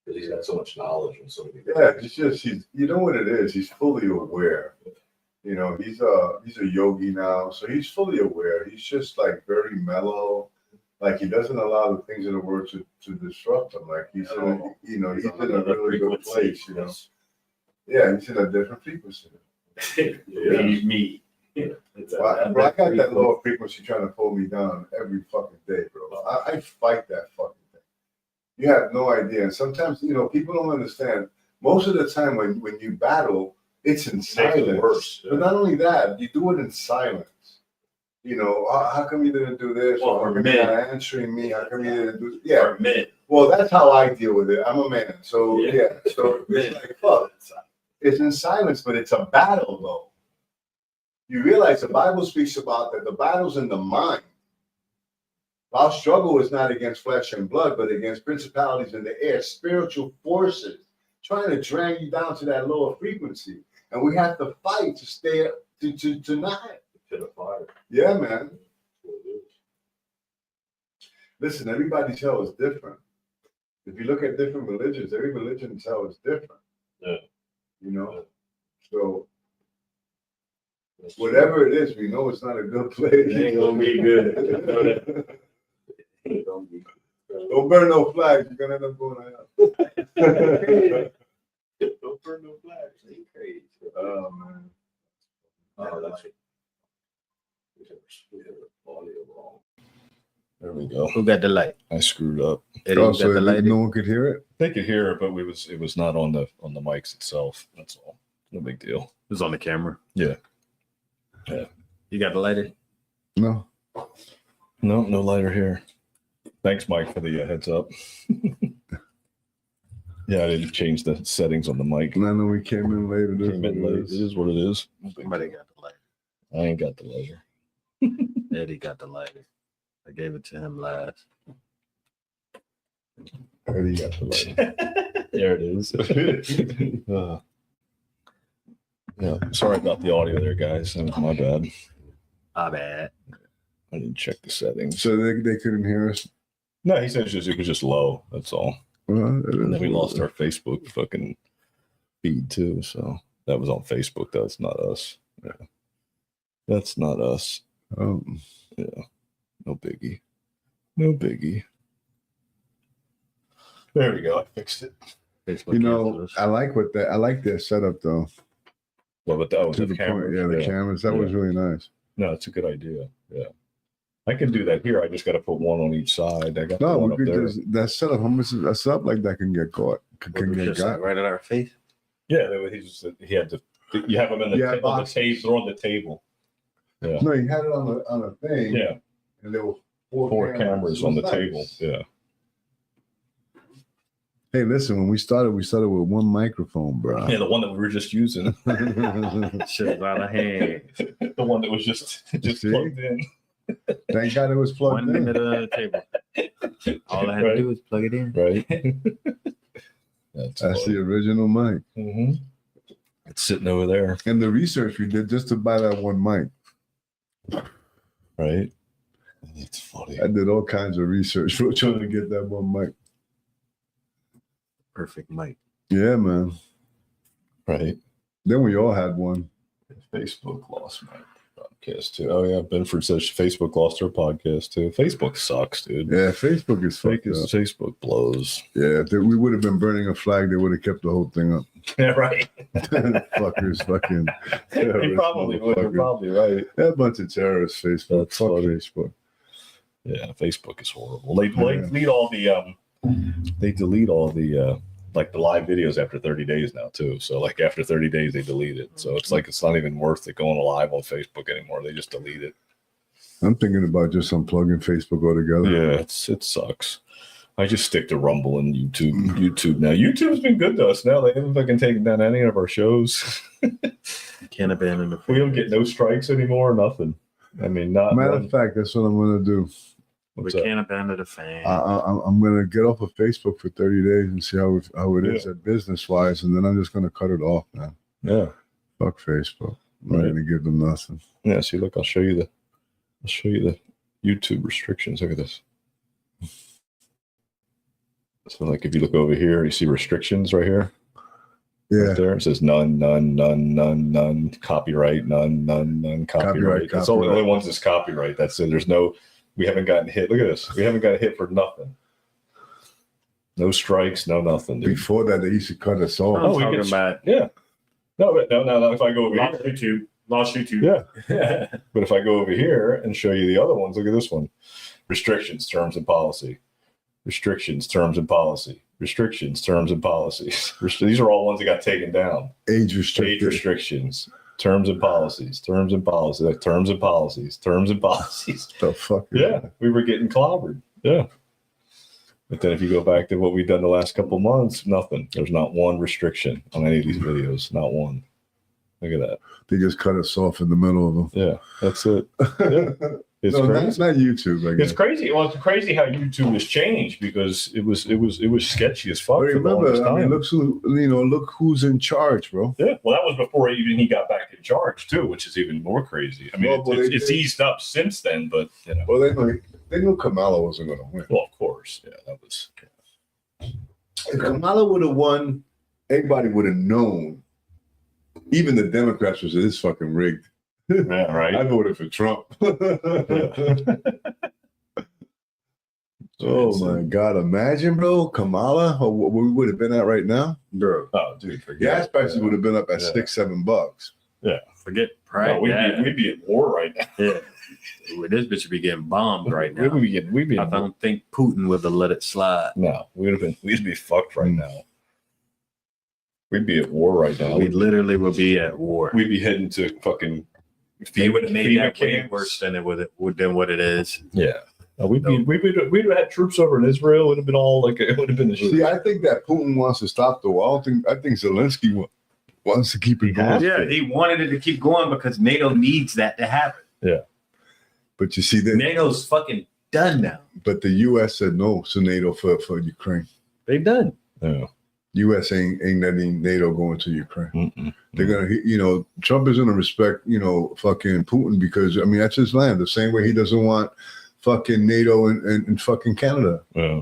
S3: Because he's got so much knowledge and so many.
S4: Yeah, it's just he's. You know what it is? He's fully aware. You know, he's a yogi now, so he's fully aware. He's just like very mellow. Like he doesn't allow the things in the world to disrupt him. Like he's in a, you know, he's in a really good place. You know. Yeah, he's in a different frequency.
S5: Leave me.
S4: Well, I got that lower frequency trying to pull me down every fucking day, bro. I fight that fucking thing. You have no idea. And sometimes, you know, people don't understand. Most of the time when you battle, it's in silence.
S3: Worse.
S4: But not only that, you do it in silence. You know, how come you didn't do this?
S5: Well,
S4: or
S5: for
S4: you're
S5: men.
S4: not answering me? How come you didn't do? Yeah.
S5: For men.
S4: Well, that's how I deal with it. I'm a man, so yeah. So
S5: Men.
S4: it's like, fuck. It's in silence, but it's a battle, though. You realize the Bible speaks about that the battle's in the mind. Our struggle is not against flesh and blood, but against principalities in the air, spiritual forces trying to drag you down to that lower frequency. And we have to fight to stay to not.
S3: To the fire.
S4: Yeah, man. Listen, everybody's hell is different. If you look at different religions, every religion's hell is different.
S3: Yeah.
S4: You know? So whatever it is, we know it's not a good place.
S5: It ain't gonna be good.
S4: Don't burn no flags. You're gonna end up going out.
S3: Don't burn no flags. Ain't crazy.
S4: Oh man.
S3: Oh, that's it. We have audio wrong.
S7: There we go.
S5: Who got the light?
S7: I screwed up.
S5: Eddie, you got the light?
S4: no one could hear it.
S7: They could hear it, but it was not on the mics itself. That's all. No big deal.
S5: It was on the camera.
S7: Yeah.
S5: You got the lighter?
S4: No.
S7: No lighter here. Thanks, Mike, for the heads up. Yeah, I didn't change the settings on the mic.
S4: I know we came in later.
S7: Came in late. It is what it is.
S5: Somebody got the lighter.
S7: I ain't got the lighter.
S5: Eddie got the lighter. I gave it to him last.
S4: Eddie got the light.
S7: There it is. Yeah, sorry about the audio there, guys. That was my bad.
S5: My bad.
S7: I didn't check the settings.
S4: So they couldn't hear us.
S7: No, he said it was just low. That's all.
S4: Well,
S7: And then we lost our Facebook fucking feed too. So that was on Facebook. That's not us. Yeah. That's not us. Yeah. No biggie. No biggie. There we go. I fixed it.
S5: Facebook
S4: you know,
S5: canceled us.
S4: I like their setup though.
S7: Well, but that was
S4: To
S7: the
S4: the
S7: camera.
S4: point, yeah, the cameras. That was really nice.
S7: No, it's a good idea. Yeah. I can do that here. I just got to put one on each side. I got
S4: No,
S7: one
S4: we
S7: up
S4: could
S7: there.
S4: just that setup. How much a setup like that can get caught? Can get
S5: Just
S4: got.
S5: right at our face.
S7: Yeah, he had to. You have them in the,
S4: Yeah,
S7: on the
S4: boxes.
S7: table. They're on the table. Yeah.
S4: No, you had it on a thing.
S7: Yeah.
S4: And there were
S7: Four cameras
S4: It
S7: on the
S4: was
S7: table.
S4: nice.
S7: Yeah.
S4: Hey, listen, when we started with one microphone, bro.
S7: Yeah, the one that we were just using.
S5: Shit was out of hand.
S7: The one that was just
S4: See?
S7: plugged in.
S4: Thank God it was plugged
S5: 1
S4: in.
S5: minute on the table. All I had to do was plug it in.
S7: Right. That's
S4: the original mic.
S7: Mm-hmm. It's sitting over there.
S4: And the research we did just to buy that one mic.
S7: Right. It's funny.
S4: I did all kinds of research for trying to get that one mic.
S5: Perfect mic.
S4: Yeah, man.
S7: Right.
S4: Then we all had one.
S7: Facebook lost my podcast too. Oh yeah, Benford says Facebook lost her podcast too. Facebook sucks, dude.
S4: Yeah, Facebook is fucked up.
S7: Facebook blows.
S4: Yeah, we would have been burning a flag. They would have kept the whole thing up.
S7: Yeah, right.
S4: Fuckers, fucking.
S7: They probably would. You're probably right.
S4: They're a bunch of terrorists. Facebook.
S7: That's
S4: Fuck
S7: funny.
S4: Facebook.
S7: Yeah, Facebook is horrible. They delete all the like the live videos after 30 days now too. So like after 30 days they delete it. So it's like it's not even worth it going live on Facebook anymore. They just delete it.
S8: I'm thinking about just unplugging Facebook altogether.
S7: Yeah, it sucks. I just stick to Rumble and YouTube now. YouTube's been good to us now. They haven't fucking taken down any of our shows.
S5: Can't abandon the.
S7: We don't get no strikes anymore, nothing. I mean, not
S8: Matter
S7: one.
S8: of fact, that's what I'm gonna do.
S5: We
S7: What's up?
S5: can't abandon the fan.
S8: I'm gonna get off of Facebook for 30 days and see how it is at business wise, and then I'm just gonna cut it off, man.
S7: Yeah.
S8: Fuck Facebook. I'm
S7: Right.
S8: gonna give them nothing.
S7: Yeah, see, look, I'll show you the YouTube restrictions. Look at this. So like if you look over here, you see restrictions right here.
S8: Yeah.
S7: Right there. It says none, copyright, none, copyright. That's all the only ones that's copyright. That's it. There's no, we haven't gotten hit. Look at this. We haven't got hit for nothing. No strikes, no nothing. Dude.
S8: Before that, they used to cut us off.
S5: I'm
S7: we
S5: talking
S7: get-
S5: about
S7: Yeah. No. If I go over here.
S5: Lost YouTube.
S7: Yeah. But if I go over here and show you the other ones, look at this one. Restrictions, terms and policy. Restrictions, terms and policy. Restrictions, terms and policies. These are all ones that got taken down.
S8: Age
S7: Age
S8: restricted.
S7: restrictions, terms and policies, terms and policies, like terms and policies, terms and policies.
S8: The fuck? is
S7: Yeah,
S8: that?
S7: we were getting clobbered. Yeah. But then if you go back to what we've done the last couple of months, nothing. There's not one restriction on any of these videos. Not one. Look at that.
S8: They just cut us off in the middle of them.
S7: Yeah, that's it. Yeah. It's
S8: No,
S7: crazy.
S8: that's not YouTube. I guess.
S7: It's crazy. Well, it's crazy how YouTube has changed because it was sketchy as fuck.
S8: But
S7: for the
S8: remember,
S7: longest
S8: I mean,
S7: time.
S8: look who's in charge, bro.
S7: Yeah, well, that was before even he got back in charge too, which is even more crazy. I mean,
S8: Well, but
S7: it's eased up since then, but you know.
S8: Well, they knew Kamala wasn't going to win.
S7: Well, of course, yeah, that was.
S8: If Kamala would have won, everybody would have known. Even the Democrats would say, "This is fucking rigged."
S7: Yeah, right.
S8: I voted for Trump. Oh my God! Imagine, bro, Kamala, or what we would have been at right now, bro.
S7: Oh, dude, forget
S8: Gas
S7: it.
S8: prices
S7: Yeah.
S8: would have been up at
S7: Yeah.
S8: $6-7.
S5: Forget
S7: No,
S5: pride.
S7: we'd be at war right now.
S5: Yeah. Ooh, this bitch would be getting bombed right now.
S7: We'd be
S5: I don't think Putin would have let it slide.
S7: no, we'd be fucked right now. We'd be at war right now.
S5: We literally would be at war.
S7: We'd be heading to fucking.
S5: They would have made that way
S7: camps.
S5: worse than it would than what it is.
S7: Yeah. We'd have had troops over in Israel. It would have been all like it would have been the shit.
S8: See, I think that Putin wants to stop the war. I think Zelensky wants to keep it going.
S5: Yeah, he wanted it to keep going because NATO needs that to happen.
S8: But you see that.
S5: NATO's fucking done now.
S8: But the U.S. said no to NATO for Ukraine.
S5: They've done.
S7: Yeah.
S8: U.S. ain't letting NATO go into Ukraine.
S7: Mm-mm.
S8: They're gonna, Trump is gonna respect, fucking Putin because I mean that's his land. The same way he doesn't want fucking NATO and fucking Canada.
S7: Yeah.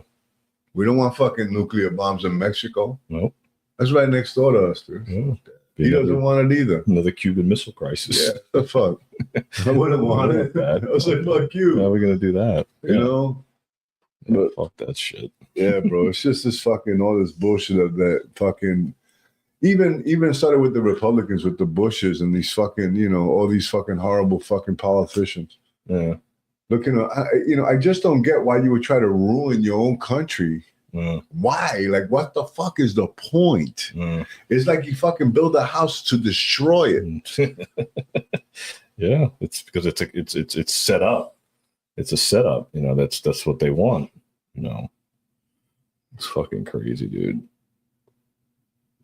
S8: We don't want fucking nuclear bombs in Mexico.
S7: Nope.
S8: That's right next door to us, dude.
S7: Yeah.
S8: He doesn't want it either.
S7: Another Cuban Missile Crisis.
S8: Yeah, the fuck. I wouldn't want it. I was like, fuck you.
S7: How are we gonna do that?
S8: You know?
S7: Yeah, fuck that shit.
S8: Yeah, bro. It's just this fucking all this bullshit of that fucking even started with the Republicans with the Bushes and these fucking, all these fucking horrible fucking politicians.
S7: Yeah.
S8: Look, I just don't get why you would try to ruin your own country.
S7: Yeah.
S8: Why? Like, what the fuck is the point?
S7: Yeah.
S8: It's like you fucking build a house to destroy it.
S7: Yeah, it's because it's set up. It's a setup. That's what they want. It's fucking crazy, dude.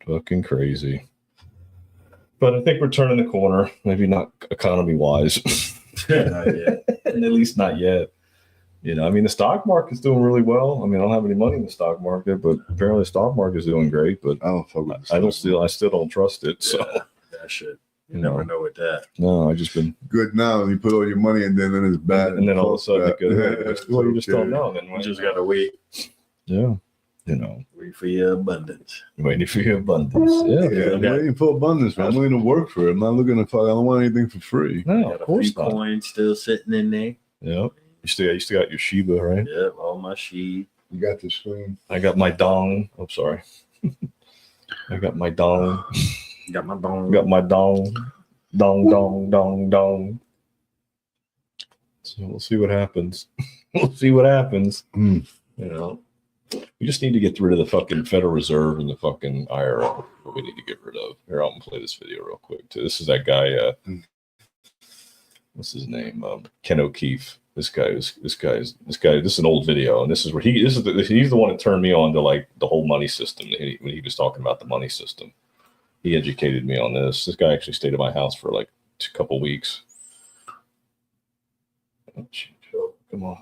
S7: Fucking crazy. But I think we're turning the corner. Maybe not economy wise.
S5: Not yet.
S7: At least not yet. The stock market's doing really well. I don't have any money in the stock market, but apparently the stock market's doing great. But
S8: I don't fuck with
S7: I still don't trust it. So
S5: That shit. You never know with that.
S7: no, I just been
S8: good now. You put all your money in, then it's bad.
S7: and then all of a sudden it goes,
S8: Yeah,
S7: well, you just
S8: okay.
S7: don't know. Then
S5: You just gotta wait.
S7: yeah,
S5: Wait for your abundance.
S7: waiting for your abundance. Yeah,
S8: Yeah, I'm waiting for abundance, man. I'm willing to work for it. I'm not looking to fuck. I don't want anything for free.
S7: no,
S5: Got
S7: of
S5: a
S7: course
S5: few
S7: not.
S5: coins still sitting in there.
S7: Yep. You still got your Shiba, right?
S5: Yep, all my sheep.
S8: You got the screen.
S7: I got my dong. I'm sorry. I got my dong.
S5: Got my bone.
S7: Got my dong. Dong. So we'll see what happens. We'll see what happens.
S8: Mm.
S7: We just need to get rid of the fucking Federal Reserve and the fucking IRA. What we need to get rid of. Here, I'm gonna play this video real quick too. This is that guy. What's his name? Ken O'Keefe. This is an old video, and this is where he's the one that turned me on to like the whole money system. When he was talking about the money system, he educated me on this. This guy actually stayed at my house for like a couple weeks. Come on.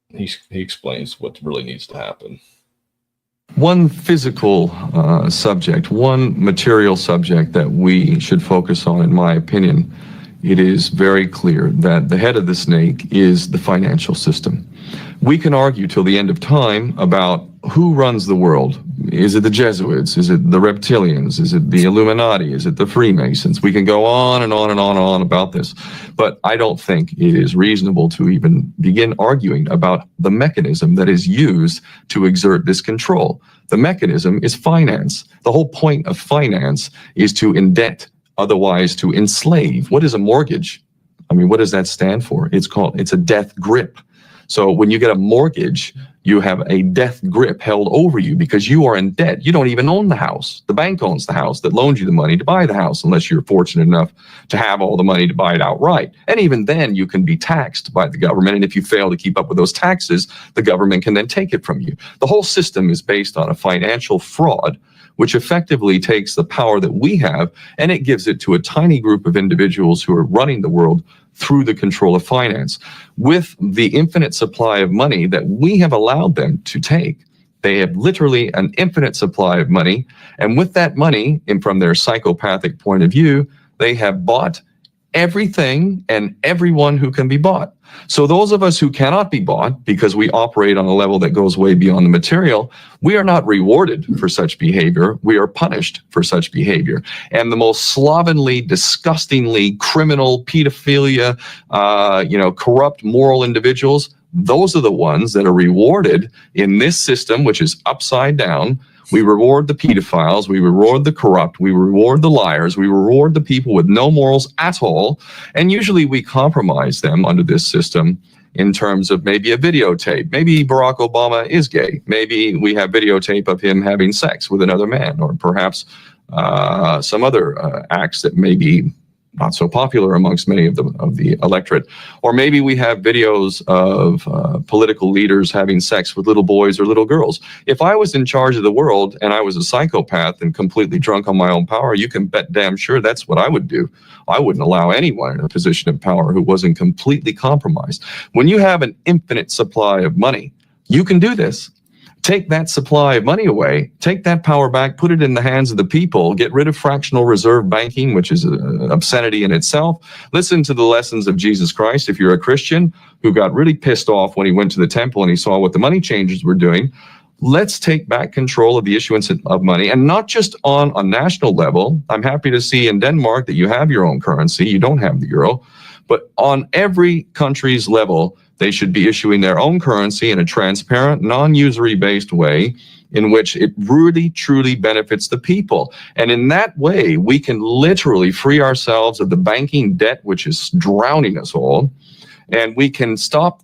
S7: He explains what really needs to happen.
S9: One physical subject, one material subject that we should focus on, in my opinion, it is very clear that the head of the snake is the financial system. We can argue till the end of time about who runs the world. Is it the Jesuits? Is it the reptilians? Is it the Illuminati? Is it the Freemasons? We can go on and on and on and on about this. But I don't think it is reasonable to even begin arguing about the mechanism that is used to exert this control. The mechanism is finance. The whole point of finance is to indebt, otherwise to enslave. What is a mortgage? I mean, what does that stand for? It's a death grip. So when you get a mortgage, you have a death grip held over you because you are in debt. You don't even own the house. The bank owns the house that loaned you the money to buy the house, unless you're fortunate enough to have all the money to buy it outright. And even then, you can be taxed by the government. And if you fail to keep up with those taxes, the government can then take it from you. The whole system is based on a financial fraud, which effectively takes the power that we have and it gives it to a tiny group of individuals who are running the world through the control of finance. With the infinite supply of money that we have allowed them to take, they have literally an infinite supply of money. And with that money, and from their psychopathic point of view, they have bought everything and everyone who can be bought. So those of us who cannot be bought because we operate on a level that goes way beyond the material, we are not rewarded for such behavior. We are punished for such behavior. And the most slovenly, disgustingly criminal, pedophilia, corrupt moral individuals, those are the ones that are rewarded in this system, which is upside down. We reward the pedophiles, we reward the corrupt, we reward the liars, we reward the people with no morals at all. And usually we compromise them under this system in terms of maybe a videotape. Maybe Barack Obama is gay. Maybe we have videotape of him having sex with another man, or perhaps some other acts that may be not so popular amongst many of the electorate. Or maybe we have videos of political leaders having sex with little boys or little girls. If I was in charge of the world and I was a psychopath and completely drunk on my own power, you can bet damn sure that's what I would do. I wouldn't allow anyone in a position of power who wasn't completely compromised. When you have an infinite supply of money, you can do this. Take that supply of money away, take that power back, put it in the hands of the people, get rid of fractional reserve banking, which is an obscenity in itself. Listen to the lessons of Jesus Christ. If you're a Christian who got really pissed off when he went to the temple and he saw what the money changers were doing, let's take back control of the issuance of money, and not just on a national level. I'm happy to see in Denmark that you have your own currency. You don't have the euro. But on every country's level, they should be issuing their own currency in a transparent, non-usury based way in which it really, truly benefits the people. And in that way, we can literally free ourselves of the banking debt, which is drowning us all. And we can stop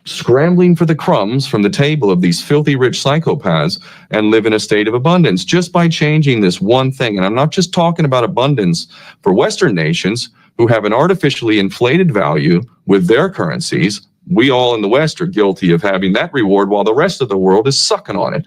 S9: scrambling for the crumbs from the table of these filthy rich psychopaths and live in a state of abundance just by changing this one thing. And I'm not just talking about abundance for Western nations who have an artificially inflated value with their currencies. We all in the West are guilty of having that reward while the rest of the world is sucking on it.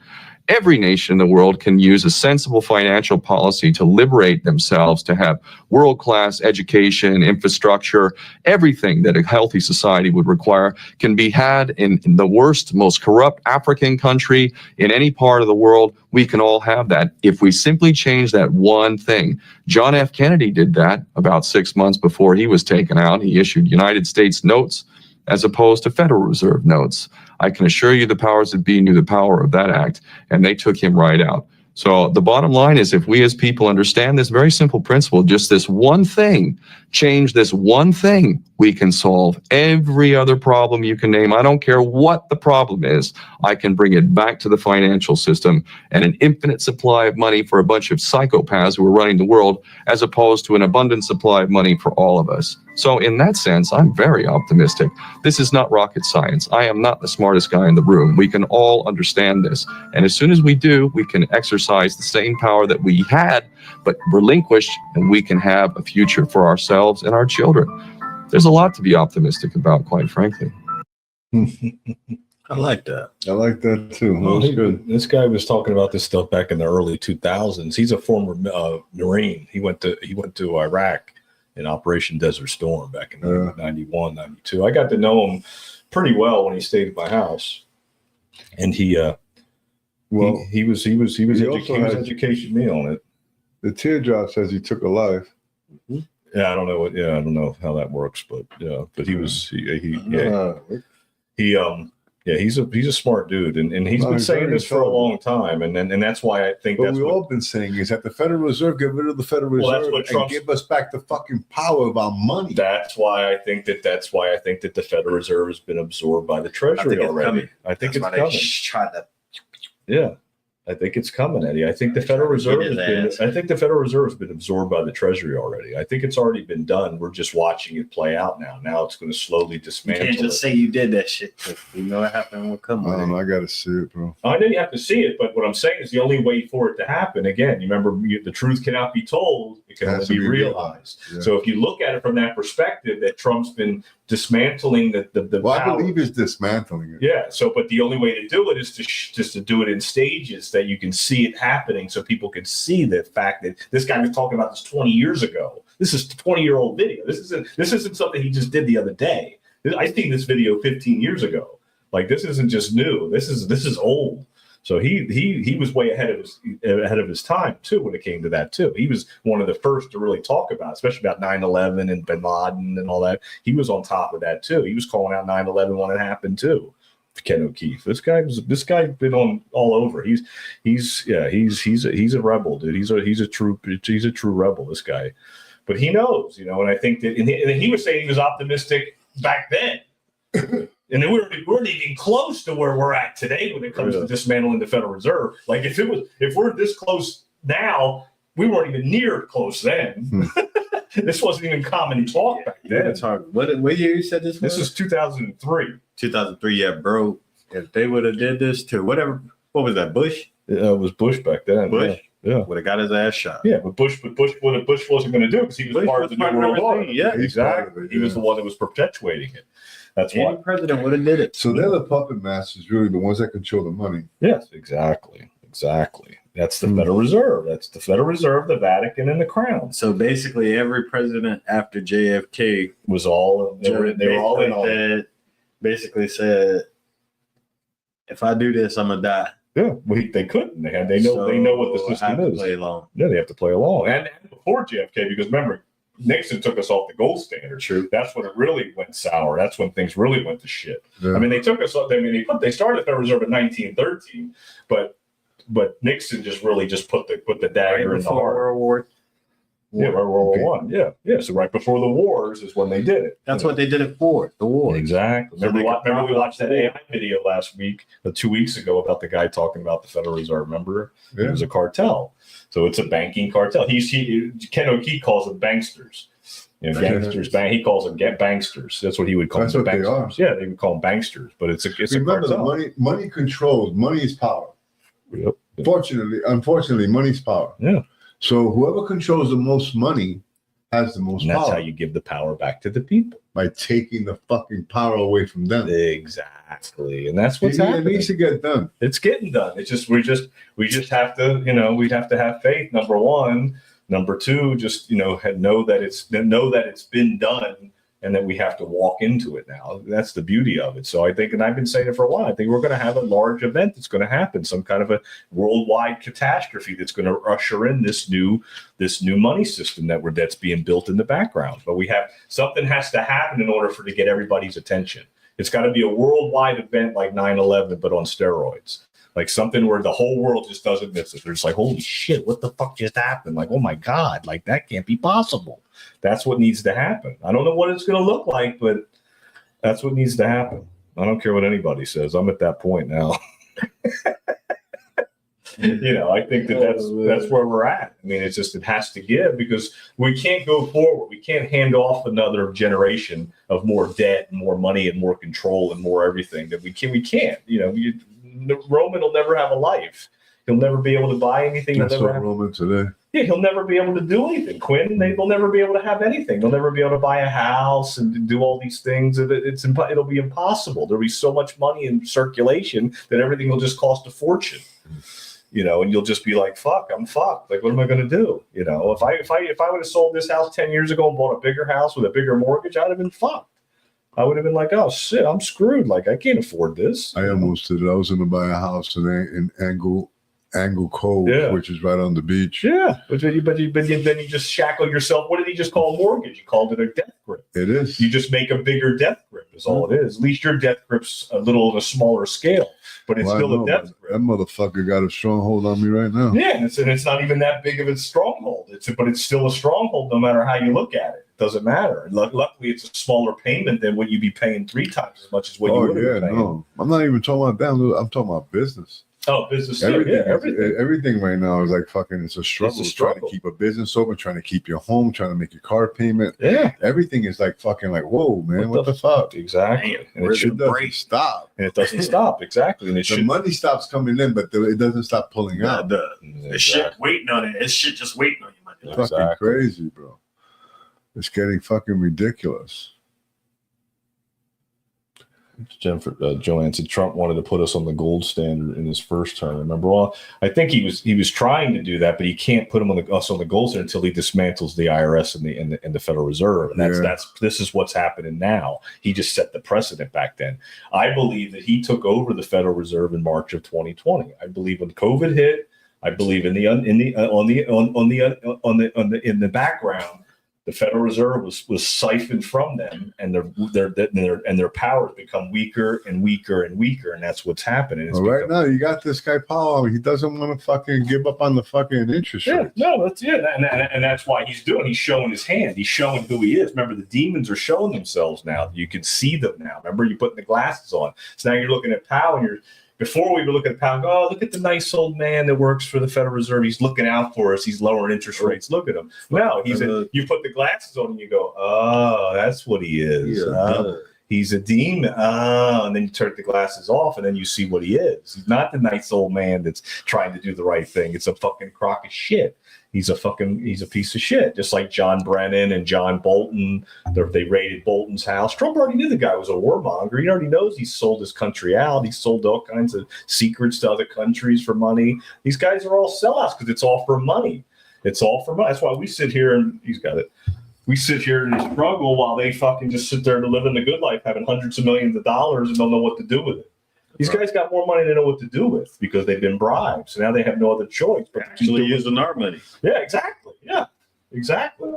S9: Every nation in the world can use a sensible financial policy to liberate themselves, to have world-class education, infrastructure, everything that a healthy society would require can be had in the worst, most corrupt African country, in any part of the world. We can all have that if we simply change that one thing. John F. Kennedy did that about 6 months before he was taken out. He issued United States notes as opposed to Federal Reserve notes. I can assure you the powers that be knew the power of that act, and they took him right out. So the bottom line is, if we as people understand this very simple principle, just this one thing change this one thing, we can solve every other problem you can name. I don't care what the problem is. I can bring it back to the financial system and an infinite supply of money for a bunch of psychopaths who are running the world, as opposed to an abundant supply of money for all of us. So in that sense, I'm very optimistic. This is not rocket science. I am not the smartest guy in the room. We can all understand this. And as soon as we do, we can exercise the same power that we had, but relinquish, and we can have a future for ourselves and our children. There's a lot to be optimistic about, quite frankly.
S5: I like that.
S8: I like that too. That
S7: Well,
S8: was good.
S7: this guy was talking about this stuff back in the early 2000s. He's a former Marine. He went to Iraq in Operation Desert Storm back in 91, 92. I got to know him pretty well when he stayed at my house, and he was educating me on it.
S8: The teardrop says he took a life.
S7: Yeah, I don't know I don't know how that works, but he's a smart dude, and he's been saying this for a long time, and that's why I think
S8: what
S7: that's
S8: we've
S7: what
S8: all been saying is that the Federal Reserve get rid of the Federal
S7: Well, that's
S8: Reserve
S7: what
S8: and
S7: Trump's-
S8: give us back the fucking power of our money.
S7: That's why I think that the Federal Reserve has been absorbed by the Treasury already. I think it's coming.
S5: Tried to.
S7: Yeah, I think it's coming, Eddie. I think the Federal Reserve has been absorbed by the Treasury already. I think it's already been done. We're just watching it play out now. Now it's going to slowly
S5: You
S7: dismantle.
S5: can't just say you did that shit. You know what happened will come
S8: I
S5: with
S8: don't know.
S5: it.
S8: I got to see it, bro.
S7: I know you have to see it, but what I'm saying is the only way for it to happen, again, you remember the truth cannot be told, it can only be realized.
S8: Yeah.
S7: So if you look at it from that perspective, that Trump's been dismantling the
S8: Well, I
S7: power.
S8: believe it's dismantling it.
S7: Yeah. So, but the only way to do it is just to do it in stages that you can see it happening, so people can see the fact that this guy was talking about this 20 years ago. This is a 20-year-old video. This isn't something he just did the other day. I seen this video 15 years ago. Like, this isn't just new. This is old. So he was way ahead of his time too when it came to that too. He was one of the first to really talk about, especially about 9/11 and Bin Laden and all that. He was on top of that too. He was calling out 9/11 when it happened too. Ken O'Keefe. This guy's been on all over. He's a rebel, dude. He's a true rebel. This guy, but he knows, And I think that, and he was saying he was optimistic back then. And then we weren't even close to where we're at today when it comes to dismantling the Federal Reserve. Like, if we're this close now, we weren't even near close then. This wasn't even common talk back then.
S5: It's hard. What year you said this was?
S7: This is 2003.
S5: 2003. Yeah, bro. If they would have did this to whatever, what was that? Bush.
S7: It was Bush back then.
S5: Bush.
S7: Yeah.
S5: Would have got his ass shot.
S7: Yeah, but Bush wasn't going to do it because he was
S5: Bush
S7: part
S5: was
S7: of the
S5: part
S7: New
S5: of
S7: World Order.
S5: everything, yeah.
S7: Exactly. He was the one that was perpetuating it. That's
S5: Any
S7: why.
S5: president would have did it.
S8: So they're the puppet masters, really, the ones that control the money.
S7: Yes, exactly. That's the Federal Reserve. That's the Federal Reserve, the Vatican, and the Crown.
S5: So basically, every president after JFK
S7: Was all they were all in on it.
S5: basically said, "If I do this, I'm gonna die."
S7: Yeah, they couldn't. They know what the
S5: So I
S7: system
S5: have to
S7: is.
S5: play along.
S7: Yeah, they have to play along. And before JFK, because remember, Nixon took us off the gold standard.
S5: True.
S7: That's when it really went sour. That's when things really went to shit.
S8: Yeah.
S7: I mean, they took us up. I mean, they started the Federal Reserve in 1913, but Nixon just put the dagger
S5: Right
S7: in the
S5: before
S7: heart.
S5: World War.
S7: Yeah, World War One. Yeah. So right before the wars is when they did it.
S5: That's what they did it for. The war.
S7: Exactly.
S5: So
S7: Remember,
S5: they could
S7: we watched that
S5: profit
S7: AI video last week, 2 weeks ago, about the guy talking about the Federal Reserve. Remember,
S8: Yeah.
S7: it was a cartel. So it's a banking cartel. Ken O'Keefe calls them banksters. Gangsters. He calls them banksters. That's what he would call
S8: That's
S7: them.
S8: what they
S7: Banksters. Yeah, they would call them banksters. But it's a
S8: Remember, the
S7: cartel.
S8: money controls. Money is power.
S7: Yep.
S8: Unfortunately, money's power.
S7: Yeah.
S8: So whoever controls the most money has the most
S7: And that's
S8: power
S7: how you give the power back to the people.
S8: by taking the fucking power away from them.
S7: Exactly. And that's what's
S8: It
S7: happening.
S8: needs to get done.
S7: It's getting done. It's just we just have to, we'd have to have faith, number one. Number two, just know that it's been done and that we have to walk into it now. That's the beauty of it. So I think, and I've been saying it for a while, I think we're going to have a large event that's going to happen, some kind of a worldwide catastrophe that's going to usher in this new money system that's being built in the background. But something has to happen in order to get everybody's attention. It's got to be a worldwide event like 9/11, but on steroids.
S1: Like something where the whole world just doesn't miss it. They're just like, holy shit, what the fuck just happened? Like, oh my God, like that can't be possible. That's what needs to happen. I don't know what it's going to look like, but that's what needs to happen. I don't care what anybody says. I'm at that point now. I think that's where we're at. I mean, it's just, it has to give because we can't go forward. We can't hand off another generation of more debt and more money and more control and more everything that we can't, Roman will never have a life. He'll never be able to buy anything.
S8: That's what Roman today.
S1: Yeah, he'll never be able to do anything. Quinn, they'll never be able to have anything. They'll never be able to buy a house and do all these things. It'll be impossible. There'll be so much money in circulation that everything will just cost a fortune. And you'll just be like, fuck, I'm fucked. Like, what am I going to do? If I would have sold this house 10 years ago and bought a bigger house with a bigger mortgage, I'd have been fucked. I would have been like, oh shit, I'm screwed. Like, I can't afford this.
S8: I almost did it. I was going to buy a house in Angle Cove, which is right on the beach.
S1: Yeah, but then you just shackle yourself. What did he just call a mortgage? You called it a death grip.
S8: It is.
S1: You just make a bigger death grip is all it is. At least your death grip's a little on a smaller scale, but it's still a death grip.
S8: That motherfucker got a stronghold on me right now.
S1: Yeah, and it's not even that big of a stronghold. But it's still a stronghold no matter how you look at it. It doesn't matter. Luckily, it's a smaller payment than what you'd be paying 3 times as much as what you would be paying. No,
S8: I'm not even talking about that. I'm talking about business.
S1: Oh, business.
S8: Everything right now is like fucking. It's a struggle.
S1: It's a struggle.
S8: Trying to keep a business open, trying to keep your home, trying to make your car payment.
S1: Yeah,
S8: everything is like fucking like, whoa, man, what the fuck?
S1: Exactly.
S8: And it doesn't stop.
S1: And it doesn't stop. Exactly. And
S8: the money stops coming in, but it doesn't stop pulling out.
S5: The shit waiting on it. It's shit just waiting on you, man.
S8: It's fucking crazy, bro. It's getting fucking ridiculous.
S1: Joanne said Trump wanted to put us on the gold standard in his first term. Remember, well, I think he was trying to do that, but he can't put us on the gold standard until he dismantles the IRS and the Federal Reserve. And this is what's happening now. He just set the precedent back then. I believe that he took over the Federal Reserve in March of 2020. I believe when COVID hit, I believe in the background. The Federal Reserve was siphoned from them, and their powers become weaker and weaker and weaker, and that's what's happening.
S8: Right now, you got this guy Powell. He doesn't want to fucking give up on the fucking interest rate.
S1: No, and that's why he's doing. He's showing his hand. He's showing who he is. Remember, the demons are showing themselves now. You can see them now. Remember, you're putting the glasses on. So now you're looking at Powell, and Before we were looking at Powell, oh, look at the nice old man that works for the Federal Reserve. He's looking out for us. He's lowering interest rates. Look at him. No, you put the glasses on and you go, oh, that's what he is. He's a demon. And then you turn the glasses off and then you see what he is. He's not the nice old man that's trying to do the right thing. It's a fucking crock of shit. He's a piece of shit, just like John Brennan and John Bolton. They raided Bolton's house. Trump already knew the guy was a warmonger. He already knows he sold his country out. He sold all kinds of secrets to other countries for money. These guys are all sellouts because it's all for money. It's all for money. That's why we sit here and he's got it. We sit here and struggle while they fucking just sit there and living the good life, having hundreds of millions of dollars and don't know what to do with it. These guys got more money than they know what to do with because they've been bribed. So now they have no other choice but
S5: actually using our money.
S1: Yeah, exactly. Yeah, exactly.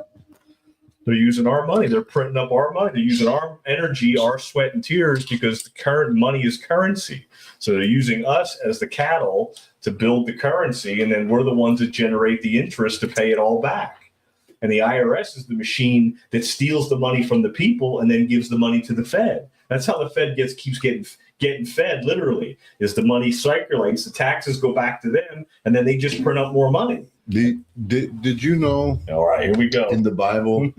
S1: They're using our money. They're printing up our money. They're using our energy, our sweat and tears because the current money is currency. So they're using us as the cattle to build the currency, and then we're the ones that generate the interest to pay it all back. And the IRS is the machine that steals the money from the people and then gives the money to the Fed. That's how the Fed keeps getting fed, literally, is the money circulates, the taxes go back to them, and then they just print up more money.
S8: Did you know?
S1: All right, here we go.
S8: In the Bible,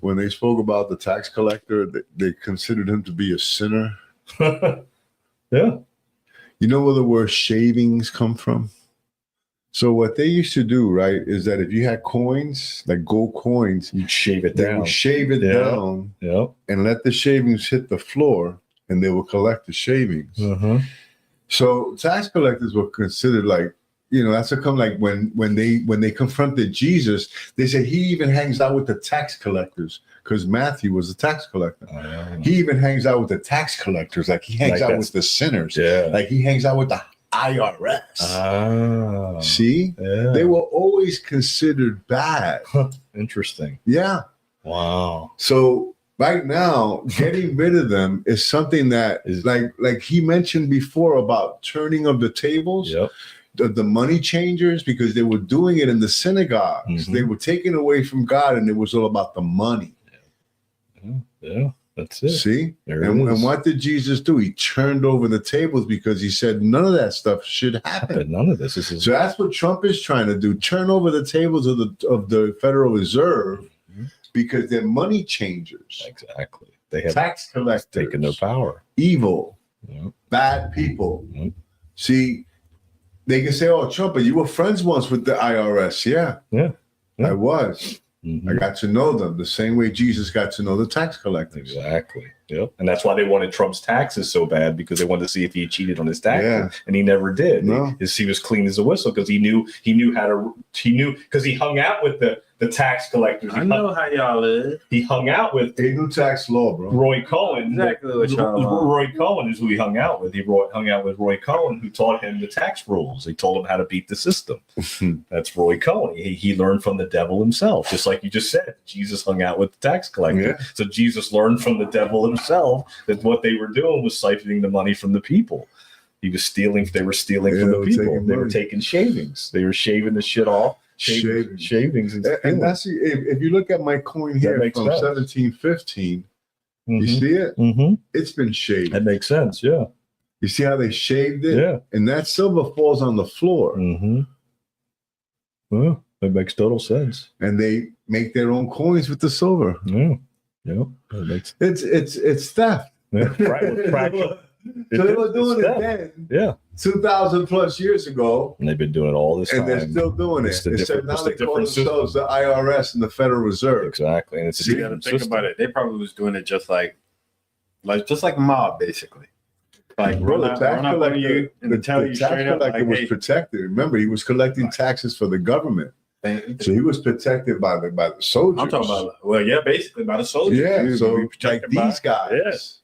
S8: when they spoke about the tax collector, they considered him to be a sinner.
S1: Yeah.
S8: You know where the word shavings come from? So what they used to do, right, is that if you had coins, like gold coins,
S1: you'd shave it down.
S8: They would shave it down and let the shavings hit the floor, and they will collect the shavings. So tax collectors were considered like, that's how come like when they confronted Jesus, they said he even hangs out with the tax collectors because Matthew was a tax collector. He even hangs out with the tax collectors, like he hangs out with the sinners. Yeah. Like he hangs out with the IRS. See? Yeah. They were always considered bad.
S1: Interesting.
S8: Yeah.
S1: Wow.
S8: So right now, getting rid of them is something that is like he mentioned before about turning of the tables.
S7: Yep.
S8: The money changers, because they were doing it in the synagogues. They were taking away from God, and it was all about the money.
S7: Yeah, that's it.
S8: See? And what did Jesus do? He turned over the tables because he said none of that stuff should happen.
S7: None of this is
S8: so that's what Trump is trying to do. Turn over the tables of the Federal Reserve because they're money changers.
S7: Exactly. They have
S8: tax collectors
S7: taken their power.
S8: Evil, bad people. See, they can say, "Oh, Trump, but you were friends once with the IRS." Yeah. I was. I got to know them the same way Jesus got to know the tax collectors.
S7: Exactly.
S1: Yep. And that's why they wanted Trump's taxes so bad, because they wanted to see if he cheated on his taxes, and he never did.
S8: No.
S1: He was clean as a whistle because he knew because he hung out with the tax collectors.
S5: I know how y'all live.
S1: He hung out with
S8: a new tax law, bro.
S1: Roy Cohen.
S5: Exactly what y'all want.
S1: Roy Cohen is who he hung out with. He hung out with Roy Cohen, who taught him the tax rules. He told him how to beat the system. That's Roy Cohen. He learned from the devil himself, just like you just said. Jesus hung out with the tax collector. So Jesus learned from the devil himself that what they were doing was siphoning the money from the people. He was stealing. They were stealing from the people. They were taking shavings. They were shaving the shit off. Shavings.
S8: And that's if you look at my coin here from 1715, you see it? It's been shaved.
S7: That makes sense. Yeah.
S8: You see how they shaved it?
S7: Yeah.
S8: And that silver falls on the floor.
S7: Well, that makes total sense.
S8: And they make their own coins with the silver.
S7: Yeah. That makes
S8: it's theft.
S7: Right.
S8: So they were doing it then. 2,000 plus years ago.
S7: And they've been doing it all this time.
S8: And they're still doing it. Except now they call themselves the IRS and the Federal Reserve.
S7: Exactly. And it's
S5: you got to think about it. They probably was doing it just like a mob, basically. Like
S8: bro, the tax collector,
S5: the tax
S8: collector was protected. Remember, he was collecting taxes for the government. So he was protected by the soldiers.
S5: I'm talking about, basically by the soldiers.
S8: Yeah, so like these guys.
S5: Yes.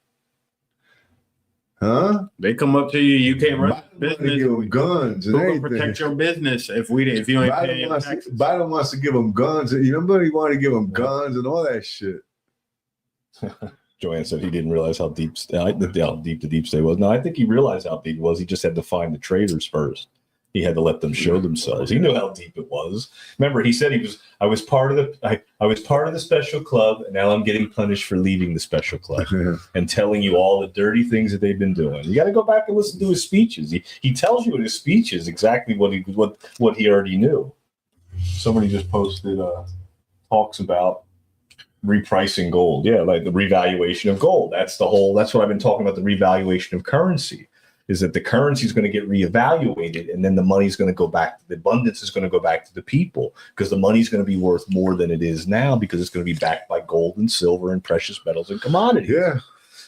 S8: Huh?
S5: They come up to you. You can't run business.
S8: Give them guns and everything.
S5: Protect your business if you ain't paying taxes.
S8: Biden wants to give them guns. You remember he wanted to give them guns and all that shit.
S7: Joanne said he didn't realize how deep the deep state was. No, I think he realized how deep it was. He just had to find the traitors first. He had to let them show themselves. He knew how deep it was. Remember, he said I was part of the special club, and now I'm getting punished for leaving the special club and telling you all the dirty things that they've been doing. You got to go back and listen to his speeches. He tells you in his speeches exactly what he already knew. Somebody just posted talks about repricing gold. Yeah, like the revaluation of gold. That's what I've been talking about, the revaluation of currency. Is that the currency is going to get reevaluated, and then the money is going to go back. The abundance is going to go back to the people, because the money is going to be worth more than it is now, because it's going to be backed by gold and silver and precious metals and commodities.
S8: Yeah.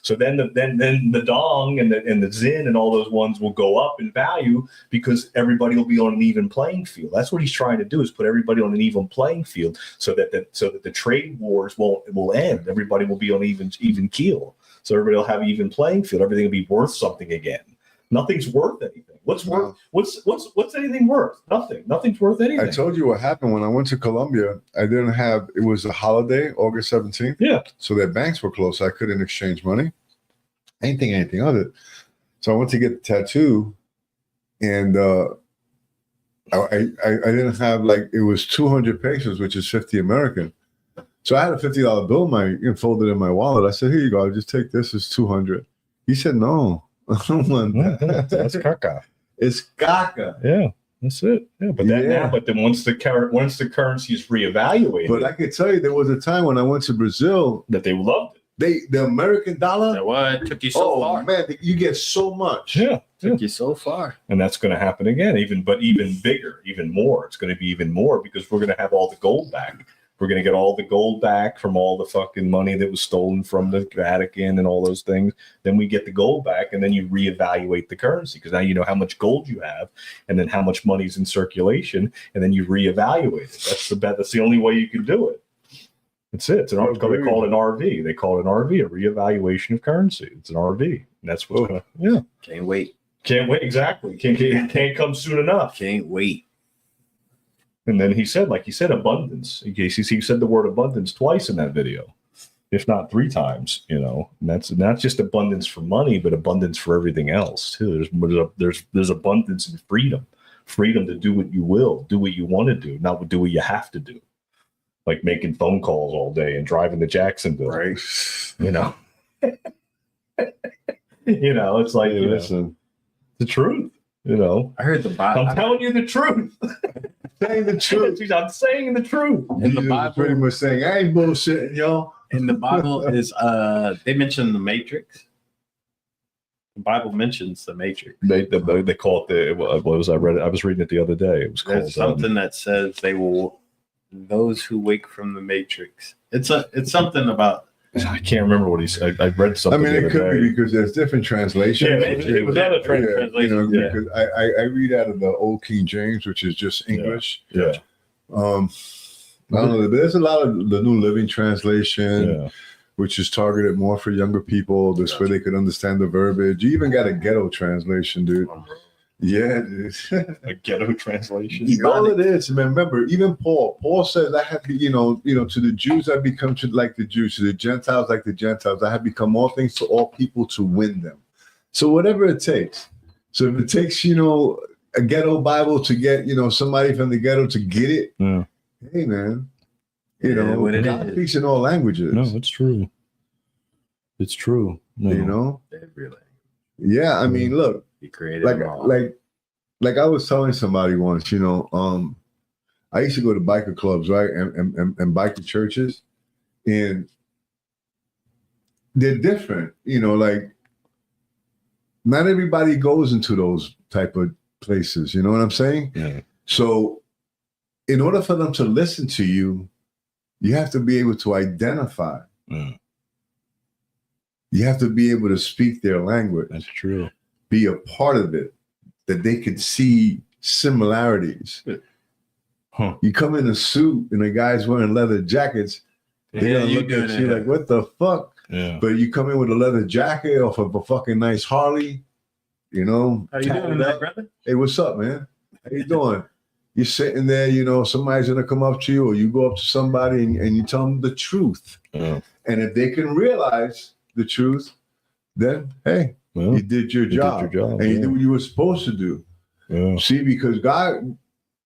S7: So then the dong and the zin and all those ones will go up in value, because everybody will be on an even playing field. That's what he's trying to do, is put everybody on an even playing field, so that the trade wars will end. Everybody will be on even keel. So everybody will have an even playing field. Everything will be worth something again. Nothing's worth anything. What's anything worth? Nothing. Nothing's worth anything.
S8: I told you what happened when I went to Colombia. It was a holiday, August 17th.
S7: Yeah.
S8: So their banks were closed. So I couldn't exchange money. I didn't think anything of it. So I went to get the tattoo, and I didn't have, it was 200 pesos, which is 50 American. So I had a $50 bill folded in my wallet. I said, "Here you go. I'll just take this. It's 200. He said, "No. I don't want that."
S7: That's caca.
S8: It's caca.
S7: Yeah, that's it. Yeah, but then once the currency is reevaluated.
S8: But I can tell you, there was a time when I went to Brazil
S7: that they loved it.
S8: The American dollar.
S5: That what took you so far.
S8: Man, you get so much.
S7: Yeah,
S5: took you so far.
S7: And that's going to happen again, even bigger, even more. It's going to be even more, because we're going to have all the gold back. We're going to get all the gold back from all the fucking money that was stolen from the Vatican and all those things. Then we get the gold back, and then you reevaluate the currency, because now you know how much gold you have, and then how much money's in circulation, and then you reevaluate it. That's the only way you can do it. That's it. They call it an RV. They call it an RV, a reevaluation of currency. It's an RV. And that's what's going to, yeah.
S5: Can't wait.
S7: Can't wait. Exactly. Can't come soon enough.
S5: Can't wait. And
S7: then he said, abundance. He said the word abundance twice in that video. if not 3 times, you know. And that's not just abundance for money, but abundance for everything else too. There's abundance in freedom to do what you will, do what you want to do, not do what you have to do. Like making phone calls all day and driving to Jacksonville,
S8: Right.
S7: You know. You know, it's like, listen, the truth, you know.
S5: I heard the Bible.
S7: I'm telling you the truth.
S8: Saying the truth.
S7: I'm saying the truth.
S5: In the
S8: Jesus
S5: Bible,
S8: pretty much saying, I ain't bullshitting, y'all.
S5: in the Bible is they mention the Matrix. The Bible mentions the Matrix.
S7: They call it what was I read? I was reading it the other day. It was called
S5: There's something that says those who wake from the Matrix. It's something about.
S7: I can't remember what he said. I read something.
S8: I mean,
S7: the
S8: it could
S7: other day.
S8: be because there's different translations.
S7: Yeah, it was other translations.
S8: You know,
S7: Yeah.
S8: because I read out of the old King James, which is just English.
S7: Yeah.
S8: I don't know, but there's a lot of the New Living Translation, which is targeted more for younger people. This way they could understand the verbiage. You even got a ghetto translation, dude. Yeah, dude.
S7: A ghetto translation.
S8: All it is, man. Remember, even Paul says, I have to, you know, to the Jews, I become like the Jews, to the Gentiles, like the Gentiles. I have become all things to all people to win them. So whatever it takes. So if it takes, you know, a ghetto Bible to get, you know, somebody from the ghetto to get it, hey, man, you know, God speaks in all languages.
S7: No, it's true. It's true. No.
S8: You know?
S5: Every
S8: Yeah, I mean, look.
S5: He created
S8: like I was telling somebody once, you know, I used to go to biker clubs, right, and biker churches, and they're different, you know. Like, not everybody goes into those type of places. You know what I'm saying?
S7: Yeah.
S8: So, in order for them to listen to you, you have to be able to identify.
S7: Mm.
S8: You have to be able to speak their language.
S7: That's true.
S8: Be a part of it, that they could see similarities.
S7: Huh.
S8: You come in a suit and the guy's wearing leather jackets, they're gonna look at you like, what the fuck?
S7: Yeah.
S8: But you come in with a leather jacket off of a fucking nice Harley, you know.
S5: How you doing, brother?
S8: Hey, what's up, man? How you doing? You're sitting there, you know, somebody's gonna come up to you, or you go up to somebody and you tell them the truth.
S7: Yeah.
S8: And if they can realize the truth, then hey, you did your job, and you did what you were supposed to do.
S7: Yeah.
S8: See, because God,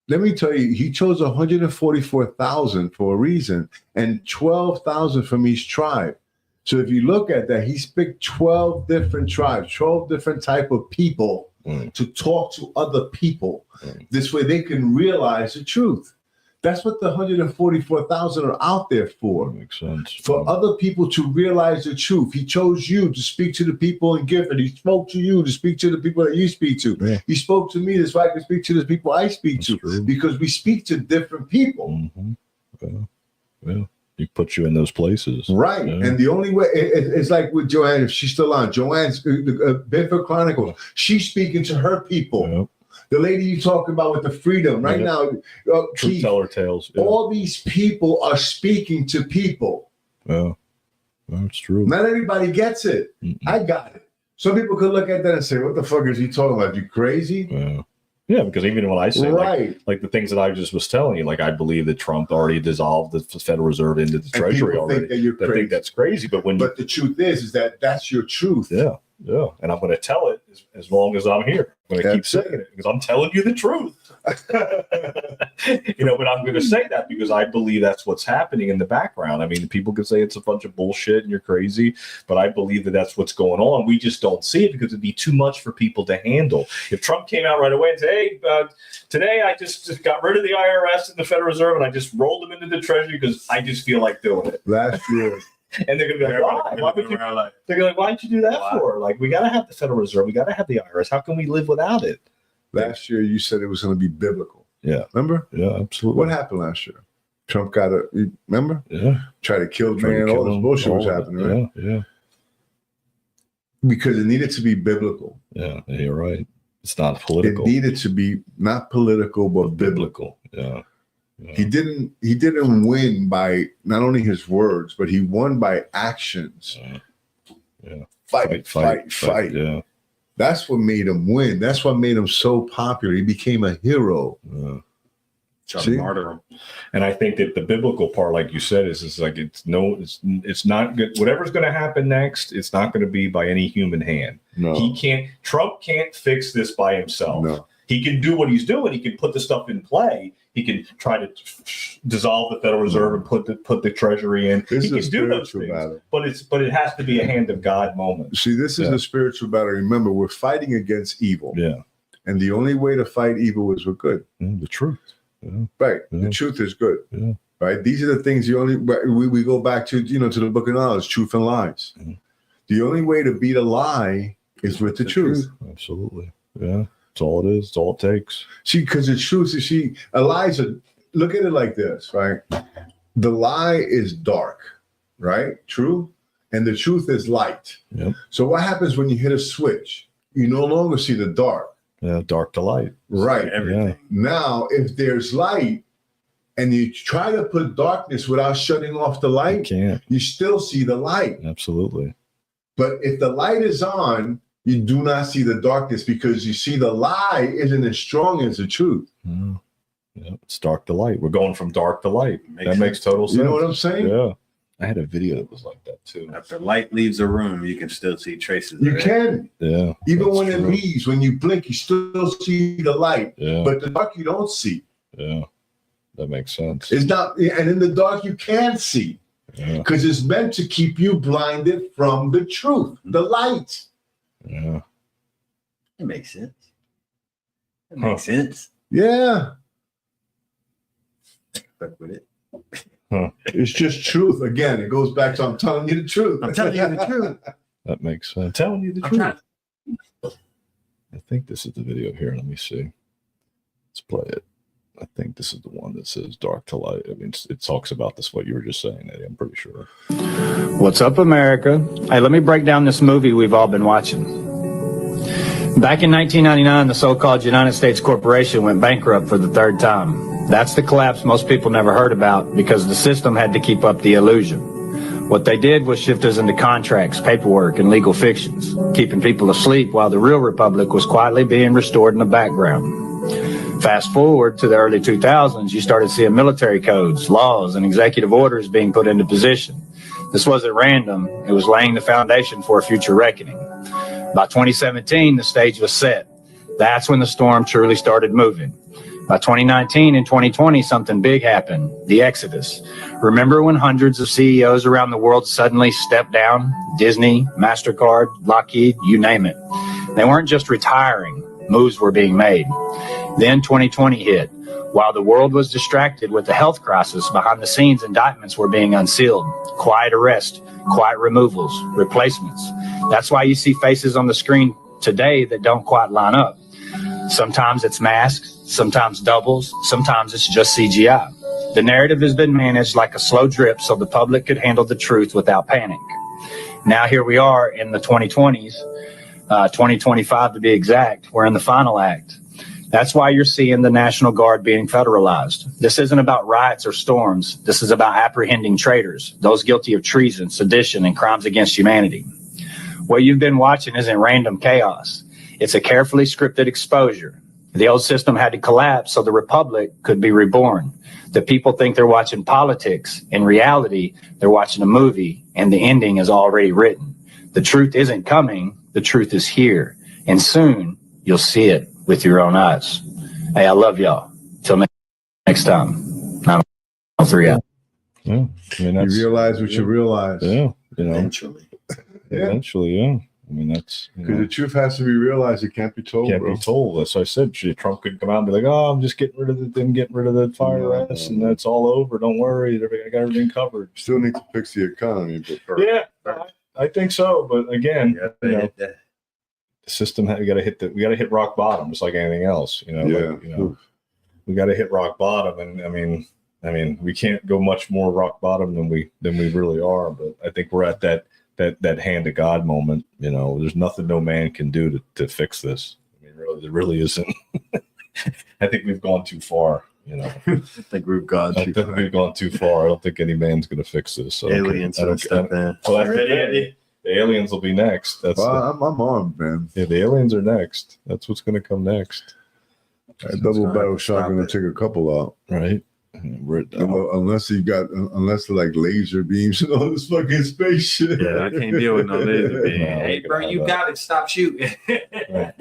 S8: let me tell you, He chose 144,000 for a reason, and 12,000 from each tribe. So if you look at that, He's picked 12 different tribes, 12 different type of people to talk to other people. This way they can realize the truth. That's what the 144,000 are out there for.
S7: That makes sense.
S8: For other people to realize the truth. He chose you to speak to the people in Gifford. He spoke to you to speak to the people that you speak to.
S7: Yeah.
S8: He spoke to me this way I can speak to the people I speak
S7: That's
S8: to.
S7: true.
S8: Because we speak to different people.
S7: Mm-hmm. Yeah. He put you in those places.
S8: Right.
S7: Yeah.
S8: And the only way, it's like with Joanne, if she's still on, Joanne's Bedford Chronicles, she's speaking to her people.
S7: Yep.
S8: The lady you talking about with the freedom right now,
S7: Truth
S8: Keith,
S7: teller tales. Yeah.
S8: all these people are speaking to people.
S7: Yeah. That's true.
S8: Not everybody gets it. I got it. Some people could look at that and say, what the fuck is he talking about? You crazy?
S7: Yeah. Yeah, because even when I say like the things that I just was telling you, like I believe that Trump already dissolved the Federal Reserve into the Treasury already.
S8: I
S7: think that's crazy. But
S8: the truth is that that's your truth.
S7: Yeah. Yeah. And I'm going to tell it as long as I'm here. I'm going to keep saying it because I'm telling you the truth. You know, but I'm going to say that because I believe that's what's happening in the background. I mean, people could say it's a bunch of bullshit and you're crazy, but I believe that that's what's going on. We just don't see it because it'd be too much for people to handle. If Trump came out right away and said, hey, today I just got rid of the IRS and the Federal Reserve and I just rolled them into the Treasury because I just feel like doing it.
S8: Last year.
S7: And they're going to be like, why? Why would you, they're going to like, why'd you do that for? Like, we got to have the Federal Reserve. We got to have the IRS. How can we live without it?
S8: Last year, you said it was going to be biblical.
S7: Yeah.
S8: Remember?
S7: Yeah, absolutely.
S8: What happened last year? Trump got remember?
S7: Yeah.
S8: Tried to kill the man. All this bullshit was happening, right?
S7: Yeah.
S8: Because it needed to be biblical.
S7: Yeah, you're right. It's not political.
S8: It needed to be not political, but biblical.
S7: Yeah.
S8: He didn't win by not only his words, but he won by actions.
S7: Yeah.
S8: Fight.
S7: Yeah.
S8: That's what made him win. That's what made him so popular. He became a hero.
S7: Yeah.
S5: Try to martyr them.
S7: And I think that the biblical part, like you said, is like it's not good. Whatever's going to happen next, it's not going to be by any human hand.
S8: No.
S7: Trump can't fix this by himself.
S8: No.
S7: He can do what he's doing. He can put the stuff in play. He can try to dissolve the Federal Reserve and put the Treasury in. He can do those things, battle. But it has to be a hand of God moment.
S8: See, this is a spiritual battle. Remember, we're fighting against evil.
S7: Yeah.
S8: And the only way to fight evil is with good.
S7: The truth. Yeah.
S8: Right.
S7: Yeah.
S8: The truth is good.
S7: Yeah.
S8: Right. These are the things we go back to, to the book of knowledge, truth and lies. Mm-hmm. The only way to beat a lie is with the truth.
S7: Absolutely. Yeah. That's all it is. It's all it takes.
S8: See, because the truth is, a lie is look at it like this, right? The lie is dark, right? True. And the truth is light.
S7: Yep.
S8: So what happens when you hit a switch? You no longer see the dark.
S7: Yeah, dark to light.
S8: Right.
S5: Everything.
S7: Yeah.
S8: Now, if there's light and you try to put darkness without shutting off the light, you still see the light.
S7: Absolutely.
S8: But if the light is on, you do not see the darkness because you see the lie isn't as strong as the truth.
S7: Yeah. It's dark to light. We're going from dark to light. That makes total sense.
S8: You know what I'm saying?
S7: Yeah. I had a video that was like that too.
S5: After light leaves a room, you can still see traces.
S8: You can.
S7: Yeah.
S8: Even when it leaves, when you blink, you still see the light.
S7: Yeah.
S8: But the dark you don't see.
S7: Yeah. That makes sense.
S8: It's not, and in the dark you can't see. Because it's meant to keep you blinded from the truth, the light.
S7: Yeah.
S5: It makes sense. It makes sense.
S8: Yeah.
S5: Fuck with it.
S8: It's just truth. Again, it goes back to I'm telling you the truth.
S5: I'm telling you the truth.
S7: That makes sense. I'm telling you the truth. I think this is the video here. Let me see. Let's play it. I think this is the one that says dark to light. I mean, it talks about this, what you were just saying, Eddie. I'm pretty sure.
S10: What's up, America? Hey, let me break down this movie we've all been watching. Back in 1999, the so-called United States Corporation went bankrupt for the third time. That's the collapse most people never heard about because the system had to keep up the illusion. What they did was shift us into contracts, paperwork, and legal fictions, keeping people asleep while the real republic was quietly being restored in the background. Fast forward to the early 2000s, you started seeing military codes, laws, and executive orders being put into position. This wasn't random. It was laying the foundation for a future reckoning. By 2017, the stage was set. That's when the storm truly started moving. By 2019 and 2020, something big happened, the exodus. Remember when hundreds of CEOs around the world suddenly stepped down? Disney, MasterCard, Lockheed, you name it. They weren't just retiring, moves were being made. Then 2020 hit. While the world was distracted with the health crisis, behind the scenes indictments were being unsealed. Quiet arrest, quiet removals, replacements. That's why you see faces on the screen today that don't quite line up. Sometimes it's masks, sometimes doubles, sometimes it's just CGI. The narrative has been managed like a slow drip so the public could handle the truth without panic. Now here we are in the 2020s, 2025 to be exact. We're in the final act. That's why you're seeing the National Guard being federalized. This isn't about riots or storms. This is about apprehending traitors, those guilty of treason, sedition, and crimes against humanity. What you've been watching isn't random chaos. It's a carefully scripted exposure. The old system had to collapse so the republic could be reborn. The people think they're watching politics. In reality, they're watching a movie, and the ending is already written. The truth isn't coming. The truth is here. And soon, you'll see it with your own eyes. Hey, I love y'all. Till next time. 903 out.
S7: Yeah. I mean,
S8: you realize what you realize.
S7: Yeah. You know,
S5: Eventually.
S7: Eventually, yeah. I mean, that's
S8: because the truth has to be realized. It can't be told.
S7: Can't be told. As I said, Trump could come out and be like, "Oh, I'm just getting rid of the fire arrest, and that's all over. Don't worry, I got everything covered."
S8: Still need to fix the economy, but
S7: yeah, I think so. But again, the system we got to hit rock bottom, just like anything else. We got to hit rock bottom, and I mean, we can't go much more rock bottom than we really are. But I think we're at that hand of God moment. There's nothing no man can do to fix this. I mean, really, there really isn't. I think we've gone too far.
S5: I think we've gone too far.
S7: We've gone too far. I don't think any man's going to fix this. So
S5: aliens will step in.
S7: Well, the aliens will be next.
S8: I'm armed, man.
S7: Yeah, the aliens are next. That's what's going to come next.
S8: A double barrel shotgun will take a couple out.
S7: Right.
S8: Unless they're like laser beams and all this fucking space shit.
S5: Yeah, I can't deal with no laser beam.
S7: No,
S5: Hey, bro, you got it. Stop shooting.
S7: Right.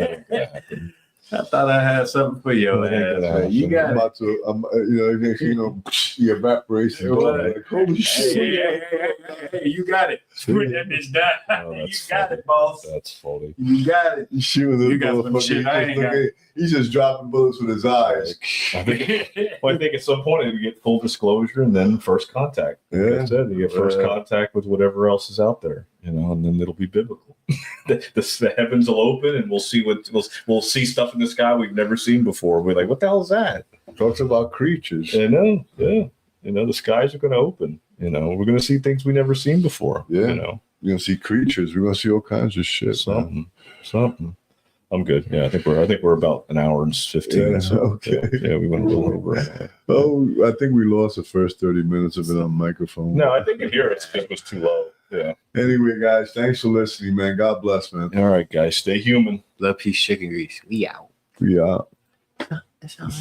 S5: I thought I had something for your ass. Man. You got
S8: I'm
S5: it.
S8: about to, next thing you know, the evaporation. Like, holy shit.
S5: Hey, you got it. Put that bitch down. You got it, boss.
S7: That's funny.
S5: You got it.
S8: He's shooting this
S5: You got some
S8: motherfucker.
S5: shit I ain't got.
S8: He's just dropping bullets with his eyes.
S1: I think at some point you get full disclosure and then first contact. Like I said, you get first contact with whatever else is out there, and then it'll be biblical. the heavens will open and we'll see we'll see stuff in the sky we've never seen before. We're like, what the hell is that?
S8: Talks about creatures.
S1: I know, yeah. The skies are going to open. We're going to see things we never seen before.
S8: Yeah. You're going to see creatures. We're going to see all kinds of shit.
S1: Something. I'm good. Yeah, I think we're about an hour and 15.
S8: Yeah,
S1: so,
S8: okay.
S1: Yeah, we went a little over.
S8: Oh, I think we lost the first 30 minutes of it on microphone.
S1: No, I think in here it was too low. Yeah.
S8: Anyway, guys, thanks for listening, man. God bless, man.
S1: All right, guys, stay human.
S5: Love, peace, chicken grease. We out.
S8: We out.
S2: That's all right.